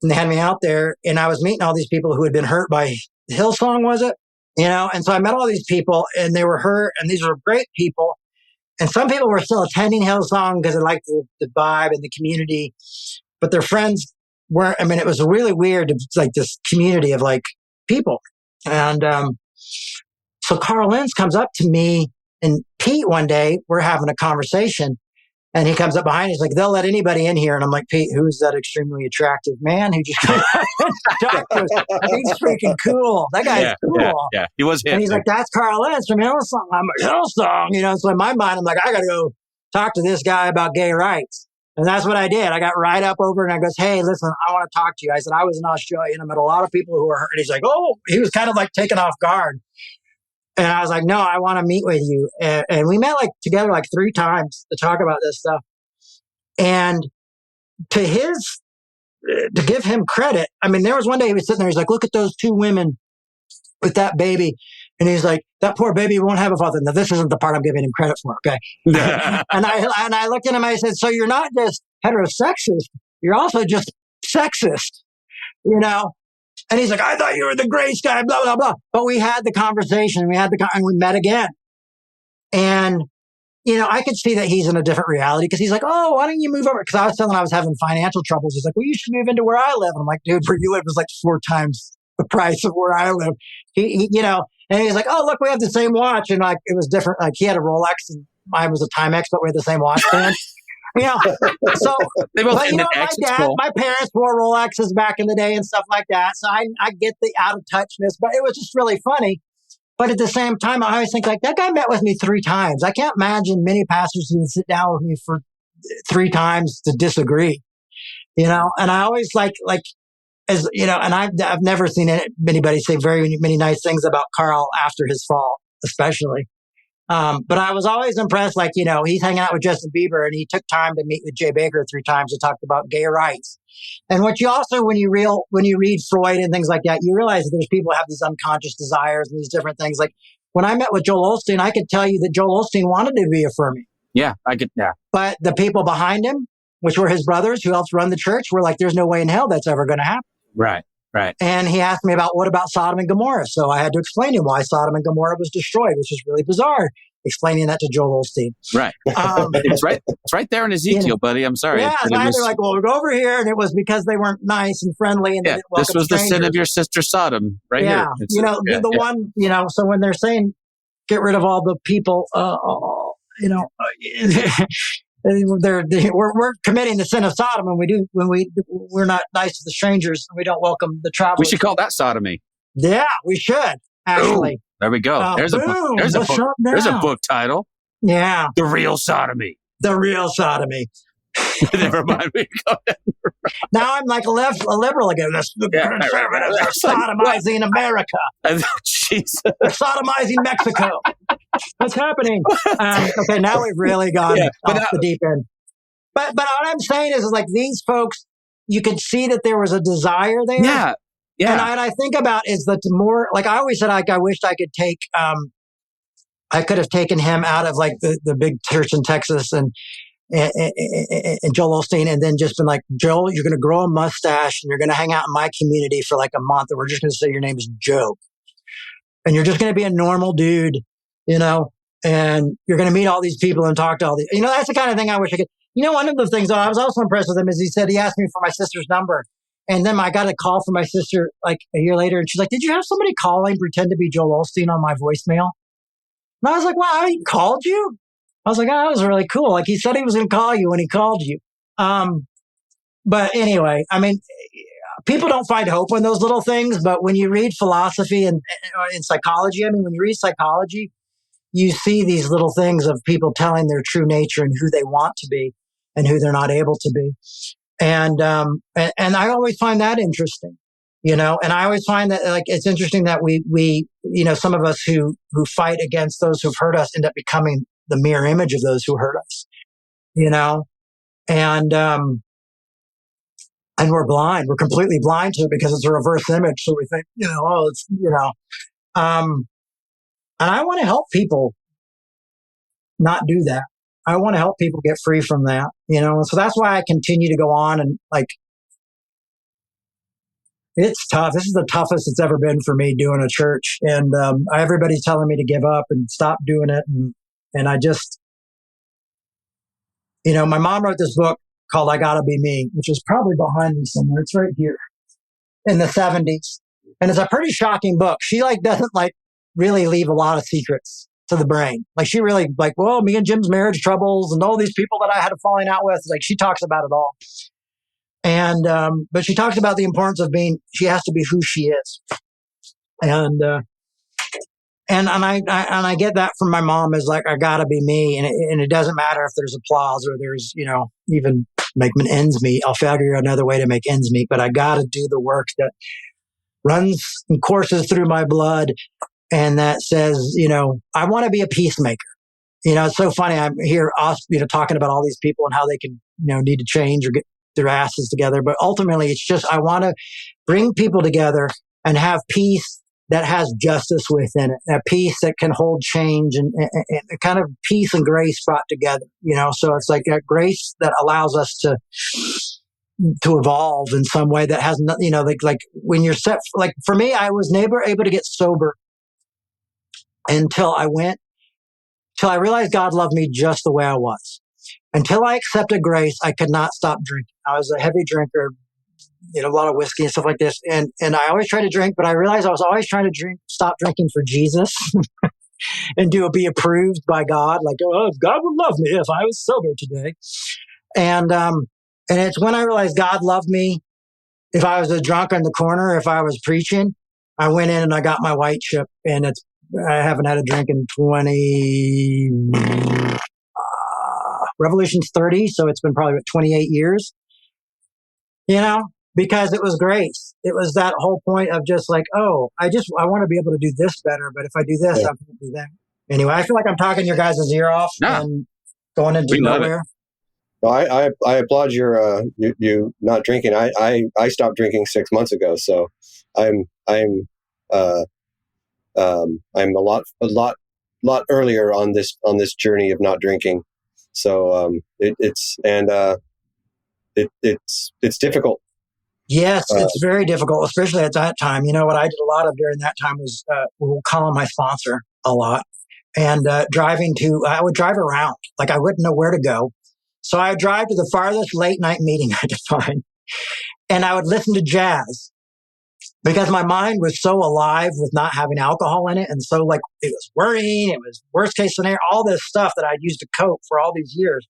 And they had me out there, and I was meeting all these people who had been hurt by Hillsong, was it? You know, and so I met all these people, and they were hurt, and these were great people. And some people were still attending Hillsong because they liked the vibe and the community, but their friends weren't. I mean, it was really weird. It's like this community of like people. And so Carl Lentz comes up to me and Pete one day. We're having a conversation, and he comes up behind me. He's like, "They'll let anybody in here." And I'm like, "Pete, who's that extremely attractive man who just came up and talked to us? He's freaking cool. That guy's cool." Yeah, he was hip. And he's like, "That's Carl Lentz from Hillsong." I'm like, "Hillsong," you know. So in my mind, I'm like, I got to go talk to this guy about gay rights. And that's what I did. I got right up over and I goes, "Hey, listen, I want to talk to you." I said, "I was in Australia and I met a lot of people who were hurt." And he's like, "Oh," he was kind of like taken off guard. And I was like, "No, I want to meet with you." And we met like together like 3 times to talk about this stuff. And to give him credit, I mean, there was one day he was sitting there, he's like, "Look at those 2 women with that baby." And he's like, "That poor baby won't have a father." Now, this isn't the part I'm giving him credit for, okay? And I looked at him, I said, "So you're not just heterosexist, you're also just sexist, you know?" And he's like, "I thought you were the grace guy, blah, blah, blah." But we had the conversation, and we met again. And, you know, I could see that he's in a different reality because he's like, "Oh, why don't you move over?" Because I was telling him I was having financial troubles. He's like, "Well, you should move into where I live." And I'm like, "Dude, where you live is like 4 times the price of where I live." He you know, and he's like, "Oh, look, we have the same watch." And like, it was different. Like, he had a Rolex and mine was a Timex, but we had the same watch band. You know, so they both but, you know, my parents wore Rolexes back in the day and stuff like that. So I get the out of touchness, but it was just really funny. But at the same time, I always think like that guy met with me 3 times. I can't imagine many pastors who would sit down with me for 3 times to disagree. You know, and I always like as you know, and I've never seen anybody say very many nice things about Carl after his fall, especially. But I was always impressed, like, you know, he's hanging out with Justin Bieber and he took time to meet with Jay Bakker 3 times to talk about gay rights. And what you also, when you read Freud and things like that, you realize that there's people who have these unconscious desires and these different things. Like when I met with Joel Osteen, I could tell you that Joel Osteen wanted to be affirming. Yeah, I could. Yeah. But the people behind him, which were his brothers who helped run the church, were like, "There's no way in hell that's ever going to happen." Right. And he asked me what about Sodom and Gomorrah? So I had to explain to him why Sodom and Gomorrah was destroyed, which is really bizarre, explaining that to Joel Osteen. Right. It's right there in Ezekiel, you know, buddy. I'm sorry. Yeah, they're like, "Well, we'll go over here," and it was because they weren't nice and friendly, and they didn't welcome this was strangers. The sin of your sister Sodom, right here. It's, you know, the one, you know. So when they're saying get rid of all the people, you know, we're committing the sin of Sodom when we're not nice to the strangers and we don't welcome the travelers. We should call that sodomy. Yeah, we should. actually. Ooh, there we go. There's boom, there's a let's book. shut down. There's a book title. Yeah. The Real Sodomy. The Real Sodomy. Never mind. Now I'm like a liberal again. The conservatives are sodomizing America. Jesus. They're sodomizing Mexico. What's happening? Okay, now we've really gone off the deep end. But what I'm saying is like these folks, you could see that there was a desire there. Yeah. Yeah. And I think about is that the more, like I always said, like I wished I could take, I could have taken him out of like the big church in Texas and Joel Osteen, and then just been like, Joel, you're going to grow a mustache and you're going to hang out in my community for like a month, and we're just going to say your name is Joe, and you're just going to be a normal dude, you know, and you're going to meet all these people and talk to all these, you know, that's the kind of thing I wish I could. You know, one of the things though, I was also impressed with him is he asked me for my sister's number, and then I got a call from my sister like a year later, and she's like, did you have somebody call and pretend to be Joel Osteen on my voicemail? And I was like, wow, he called you? I was like, oh, that was really cool. Like he said he was going to call you when he called you. But anyway, I mean, people don't find hope in those little things. But when you read philosophy and psychology, I mean, when you read psychology, you see these little things of people telling their true nature and who they want to be and who they're not able to be. And I always find that interesting. You know, and I always find that like it's interesting that we you know, some of us who fight against those who've hurt us end up becoming the mirror image of those who hurt us, you know, and we're blind. We're completely blind to it because it's a reverse image. So we think, you know, oh, it's, you know, and I want to help people not do that. I want to help people get free from that, you know, and so that's why I continue to go on and like, it's tough. This is the toughest it's ever been for me doing a church. And everybody's telling me to give up and stop doing it. And I just, you know, my mom wrote this book called I Gotta Be Me, which is probably behind me somewhere. It's right here in the 70s. And it's a pretty shocking book. She like doesn't like really leave a lot of secrets to the brain. Like she really like, well, me and Jim's marriage troubles and all these people that I had a falling out with. Like she talks about it all. And, but she talks about the importance of she has to be who she is. And I get that from my mom is like, I gotta be me. And it doesn't matter if there's applause or there's, you know, even make ends meet. I'll figure out another way to make ends meet, but I gotta do the work that runs and courses through my blood. And that says, you know, I want to be a peacemaker. You know, it's so funny. I'm here, you know, talking about all these people and how they can, you know, need to change or get their asses together. But ultimately, it's just I want to bring people together and have peace that has justice within it, a peace that can hold change and kind of peace and grace brought together. You know, so it's like a grace that allows us to evolve in some way that has, you know, like when you're set. Like for me, I was never able to get sober until I realized God loved me just the way I was. Until I accepted grace, I could not stop drinking. I was a heavy drinker, you know, a lot of whiskey and stuff like this. And I always tried to drink, but I realized I was always trying to stop drinking for Jesus and be approved by God. Like, oh, God would love me if I was sober today. And it's when I realized God loved me. If I was a drunk in the corner, if I was preaching, I went in and I got my white chip, and I haven't had a drink in 20, Revolution's 30. So it's been probably 28 years, you know, because it was grace. It was that whole point of just like, oh, I want to be able to do this better. But if I do this, I can't do that. Anyway, I feel like I'm talking your guys' ear off and going into nowhere. Well, I applaud your you not drinking. I stopped drinking 6 months ago, so I'm a lot earlier on this journey of not drinking. So it's difficult. Yes, it's very difficult, especially at that time. You know, what I did a lot of during that time was we'll call on my sponsor a lot, and I would drive around. Like I wouldn't know where to go. So I would drive to the farthest late night meeting I could find, and I would listen to jazz because my mind was so alive with not having alcohol in it. And so like it was worrying, it was worst case scenario, all this stuff that I'd used to cope for all these years.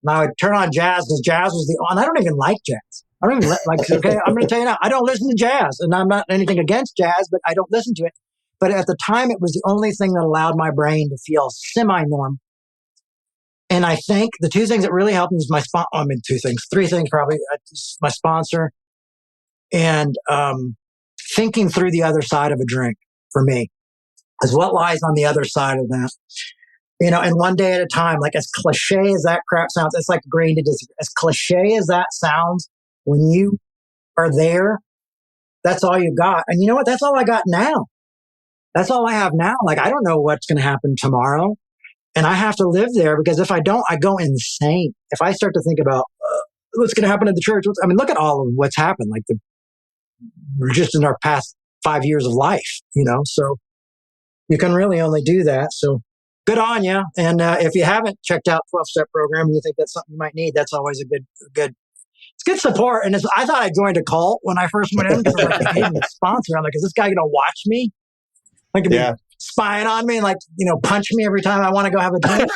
And I would turn on jazz because jazz was and I don't even like jazz. I don't even like, okay, I'm going to tell you now, I don't listen to jazz, and I'm not anything against jazz, but I don't listen to it. But at the time, it was the only thing that allowed my brain to feel semi-normal. And I think the two things that really helped me is three things probably. My sponsor and thinking through the other side of a drink for me is what lies on the other side of that. And one day at a time, like as cliche as that crap sounds, it's like agreeing to disagree. As cliche as that sounds, when you are there, that's all you got. And you know what? That's all I got now. That's all I have now. Like, I don't know what's going to happen tomorrow. And I have to live there because if I don't, I go insane. If I start to think about what's going to happen at the church, look at all of what's happened, like just in our past 5 years of life, so you can really only do that. So good on you. And if you haven't checked out 12-step program and you think that's something you might need, that's always a good, it's good support. And I thought I joined a cult when I first went in because I was like, hey, a sponsor. I'm like, is this guy going to watch me? Like, spying on me and punch me every time I want to go have a drink.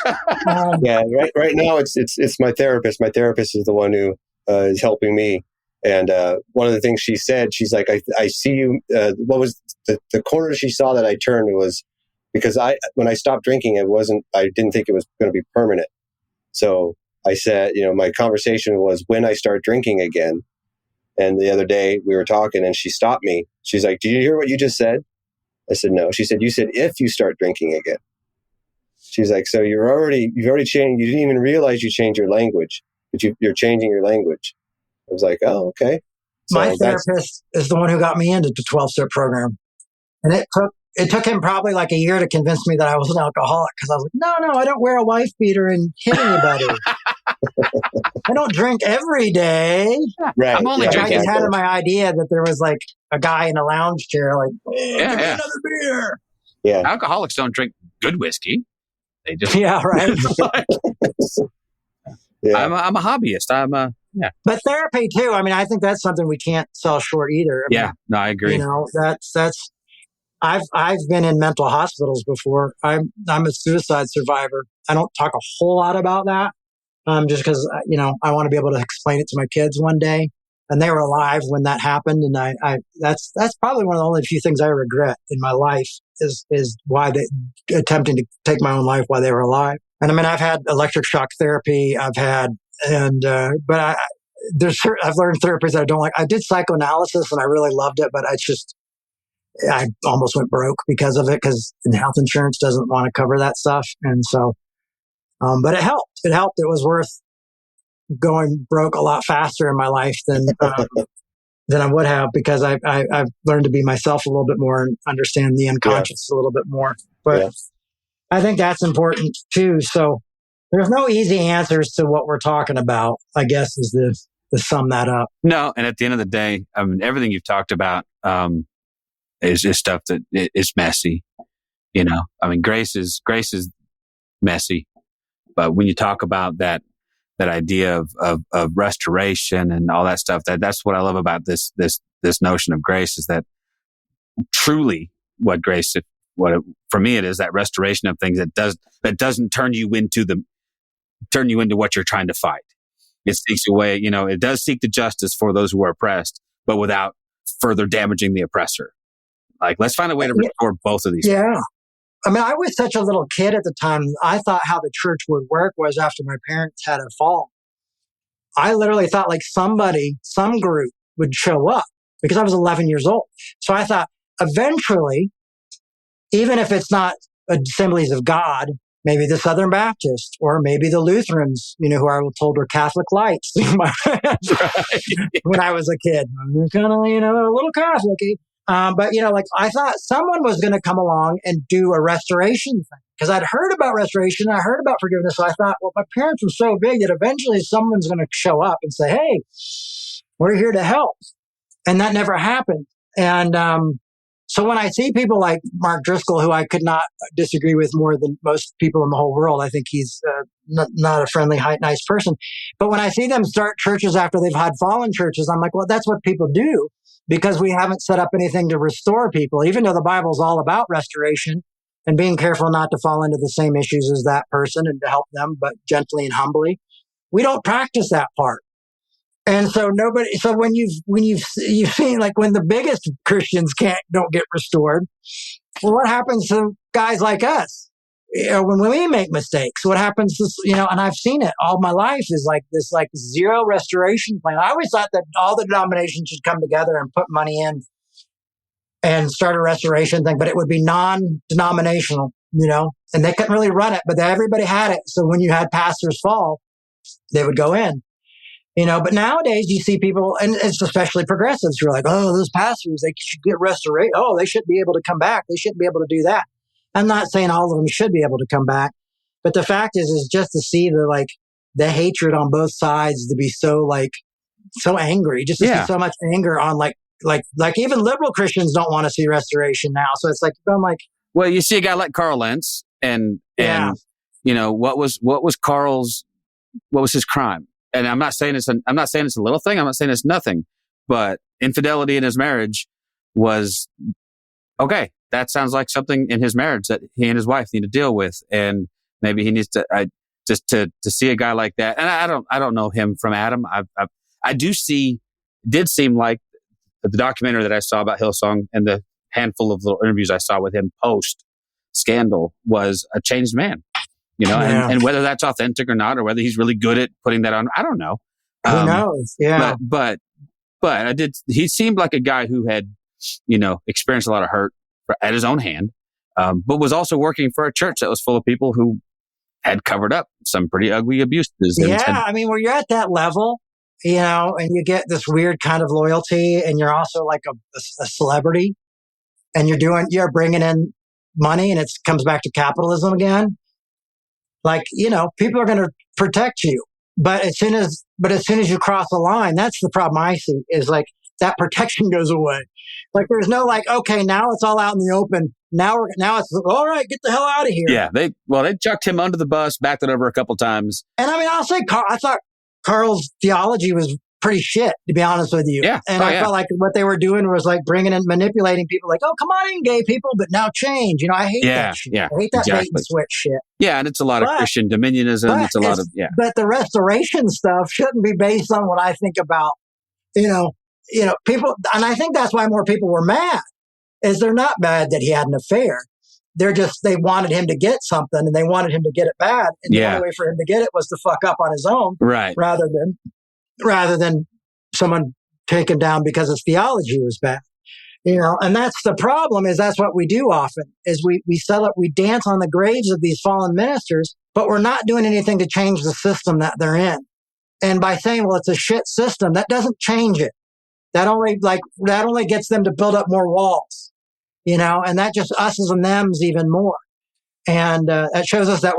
Right now it's my therapist. My therapist is the one who is helping me. And one of the things she said, she's like, I see you. What was the corner she saw that I turned was because when I stopped drinking, I didn't think it was going to be permanent. So I said, my conversation was when I start drinking again. And the other day we were talking and she stopped me. She's like, did you hear what you just said? I said, no. She said, you said, if you start drinking again. She's like, so you've already changed. You didn't even realize you changed your language, but you're changing your language. I was like, oh, okay. So my therapist is the one who got me into the 12-step program. And it took him probably like a year to convince me that I was an alcoholic because I was like, no, I don't wear a wife beater and hit anybody. I don't drink every day. Right. I'm only I drinking. just had in my idea that there was like a guy in a lounge chair like, give me another beer. Yeah. Alcoholics don't drink good whiskey. They just right. Yeah. I'm a hobbyist. But therapy too. I think that's something we can't sell short either. I agree. That's I've been in mental hospitals before. I'm a suicide survivor. I don't talk a whole lot about that. Just because, I want to be able to explain it to my kids one day. And they were alive when that happened. And that's probably one of the only few things I regret in my life is why they attempting to take my own life while they were alive. And I've had electric shock therapy. I've learned therapies that I don't like. I did psychoanalysis and I really loved it, but I almost went broke because of it because health insurance doesn't want to cover that stuff. And so, but it helped. It helped. It was worth going broke a lot faster in my life than I would have because I've learned to be myself a little bit more and understand the unconscious a little bit more. But I think that's important too. So there's no easy answers to what we're talking about, I guess, is to sum that up. No, and at the end of the day, everything you've talked about is just stuff that is messy. Grace is messy. But when you talk about that idea of restoration and all that stuff, that's what I love about this notion of grace is that truly what grace, for me, it is that restoration of things that doesn't turn you into what you're trying to fight. It seeks a way, it does seek the justice for those who are oppressed, but without further damaging the oppressor. Like, let's find a way to restore both of these. Yeah. I was such a little kid at the time. I thought how the church would work was after my parents had a fall. I literally thought like some group would show up because I was 11 years old. So I thought eventually, even if it's not Assemblies of God, maybe the Southern Baptist or maybe the Lutherans, who I was told were Catholic lights when I was a kid. I'm kind of, a little Catholic-y. But I thought someone was going to come along and do a restoration thing because I'd heard about restoration. I heard about forgiveness. So I thought, well, my parents were so big that eventually someone's going to show up and say, hey, we're here to help. And that never happened. And, so when I see people like Mark Driscoll, who I could not disagree with more than most people in the whole world, I think he's not a friendly, nice person. But when I see them start churches after they've had fallen churches, I'm like, well, that's what people do. Because we haven't set up anything to restore people, even though the Bible's all about restoration and being careful not to fall into the same issues as that person and to help them, but gently and humbly. We don't practice that part. And so when you've seen like when the biggest Christians don't get restored Well, what happens to guys like us? When we make mistakes, what happens to, and I've seen it all my life is like this, like zero restoration plan. I always thought that all the denominations should come together and put money in and start a restoration thing, but it would be non-denominational, and they couldn't really run it, but everybody had it. So when you had pastors fall, they would go in, but nowadays you see people, and it's especially progressives who are like, oh, those pastors, they should get restoration. Oh, they should be able to come back. They shouldn't be able to do that. I'm not saying all of them should be able to come back, but the fact is just to see the hatred on both sides, to be so angry, just to see so much anger on like even liberal Christians don't want to see restoration now. So it's like, I'm like, well, you see a guy like Carl Lentz and what was his crime? And I'm not saying it's a little thing. I'm not saying it's nothing, but infidelity in his marriage was okay. That sounds like something in his marriage that he and his wife need to deal with. And maybe he needs to, just to see a guy like that. And I don't know him from Adam. Did seem like the documentary that I saw about Hillsong and the handful of little interviews I saw with him post scandal was a changed man, and whether that's authentic or not, or whether he's really good at putting that on, I don't know. Who knows? Yeah. But he seemed like a guy who had, experienced a lot of hurt at his own hand, but was also working for a church that was full of people who had covered up some pretty ugly abuses. I mean, where you're at that level, and you get this weird kind of loyalty, and you're also like a celebrity, and you're bringing in money, and it comes back to capitalism again. Like, people are going to protect you, but as soon as you cross the line, that's the problem I see, is like that protection goes away. Like there's no okay, now it's all out in the open. Now it's all right, get the hell out of here. Yeah, they chucked him under the bus, backed it over a couple times. And I mean, I'll say, I thought Carl's theology was pretty shit, to be honest with you. Yeah. And I felt like what they were doing was like bringing in, manipulating people, like, oh, come on in, gay people, but now change. I hate that shit. Yeah, I hate that bait and switch shit. Yeah, and it's a lot of Christian dominionism. It's a lot of, But the restoration stuff shouldn't be based on what I think about, people. And I think that's why more people were mad, is they're not mad that he had an affair. They're just, they wanted him to get something and they wanted him to get it bad. And the only way for him to get it was to fuck up on his own. Right. Rather than someone taken down because his theology was bad. And that's the problem, is that's what we do often, is we dance on the graves of these fallen ministers, but we're not doing anything to change the system that they're in. And by saying, well, it's a shit system, that doesn't change it. That only gets them to build up more walls, and that just us's and them's even more. And that shows us that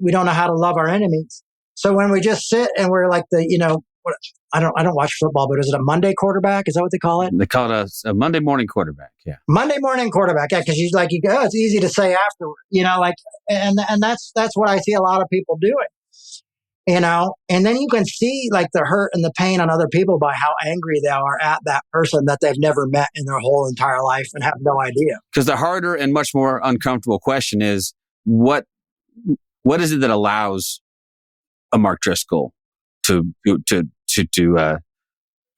we don't know how to love our enemies. So when we just sit and we're like I don't watch football, but is it a Monday quarterback? Is that what they call it? They call it a Monday morning quarterback. Yeah. Monday morning quarterback. Yeah. Cause you go, it's easy to say afterward, and that's what I see a lot of people doing, and then you can see like the hurt and the pain on other people by how angry they are at that person that they've never met in their whole entire life and have no idea. Because the harder and much more uncomfortable question is, what is it that allows a Mark Driscoll to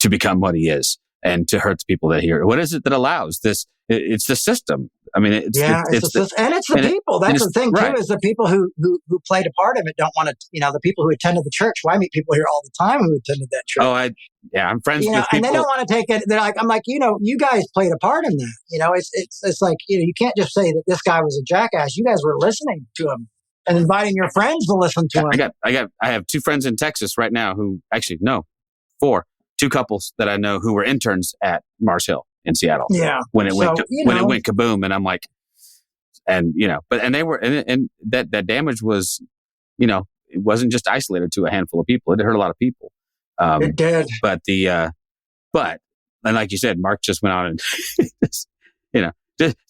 become what he is and to hurt the people that hear? What is it that allows this? It's the system. I mean, it's the people. That's the thing too, is the people who played a part of it don't want to. The people who attended the church. Well, I meet people here all the time who attended that church. Oh, I'm friends with people, and they don't want to take it. They're like, I'm like, you guys played a part in that. It's like you can't just say that this guy was a jackass. You guys were listening to him and inviting your friends to listen to him. I have 2 friends in Texas right now who actually, no, 4, 2 couples that I know who were interns at Mars Hill in Seattle. Yeah. When it went kaboom, and I'm like, and they were, and that damage was, it wasn't just isolated to a handful of people. It hurt a lot of people. It did. But and like you said, Mark just went on and,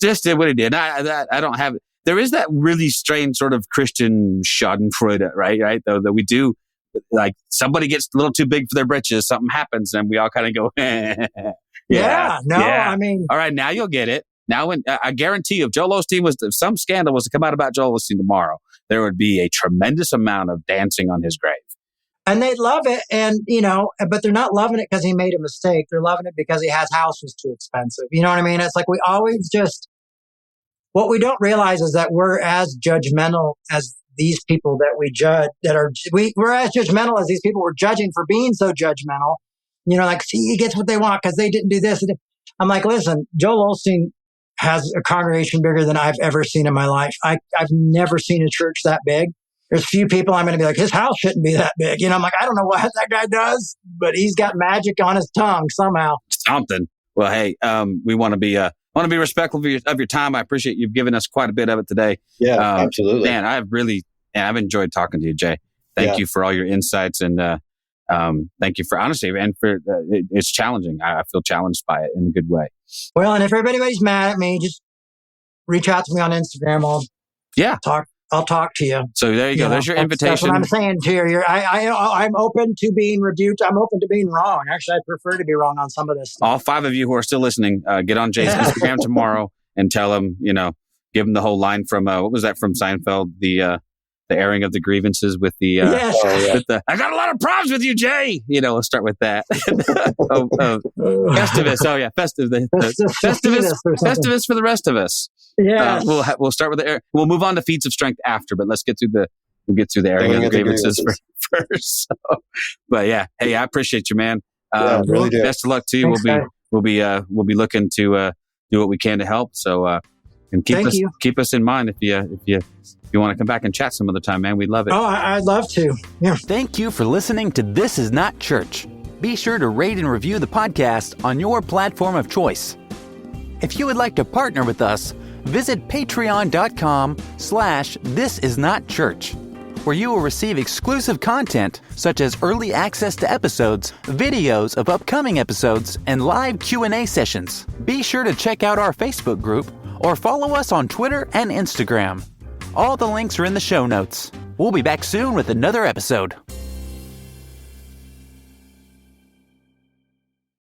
just did what he did. I don't have, there is that really strange sort of Christian schadenfreude, right? Though that we do, like somebody gets a little too big for their britches, something happens, and we all kind of go, I mean, all right, now you'll get it. Now, when I guarantee you, if Joel Osteen if some scandal was to come out about Joel Osteen tomorrow, there would be a tremendous amount of dancing on his grave. And they'd love it, but they're not loving it because he made a mistake. They're loving it because his house was too expensive. You know what I mean? It's like we always just what we don't realize is that we're as judgmental as these people that we judge, we're as judgmental as these people we're judging for being so judgmental. You know, like, see, he gets what they want because they didn't do this. I'm like, listen, Joel Osteen has a congregation bigger than I've ever seen in my life. I've never seen a church that big. There's few people I'm going to be like, his house shouldn't be that big. You know, I'm like, I don't know what that guy does, but he's got magic on his tongue somehow. Something. Well, hey, we want to be respectful of your time. I appreciate you've given us quite a bit of it today. Yeah, absolutely. Man, I've enjoyed talking to you, Jay. Thank you for all your insights, and thank you for honesty. And for it's challenging. I feel challenged by it in a good way. Well, and if everybody's mad at me, just reach out to me on Instagram. I'll talk to you. So there you go. There's your invitation. That's what I'm saying to you. I'm open to being rebuked. I'm open to being wrong. Actually, I prefer to be wrong on some of this stuff. All 5 of you who are still listening, get on Jay's Instagram tomorrow and tell him, give him the whole line from, what was that from Seinfeld? The airing of the grievances with the, I got a lot of problems with you, Jay. Let's start with that. Festivus. Oh yeah. Festivus for the rest of us. Yeah. We'll start with the air. We'll move on to feats of strength after, but let's get through the airing of the grievances first. So, but yeah. Hey, I appreciate you, man. Really do. Best of luck to you. Thanks, We'll be looking to, do what we can to help. So, and keep us in mind if you want to come back and chat some other time, man. We'd love it. Oh, I'd love to. Yeah. Thank you for listening to This Is Not Church. Be sure to rate and review the podcast on your platform of choice. If you would like to partner with us, visit patreon.com/thisisnotchurch, where you will receive exclusive content such as early access to episodes, videos of upcoming episodes, and live Q&A sessions. Be sure to check out our Facebook group or follow us on Twitter and Instagram. All the links are in the show notes. We'll be back soon with another episode.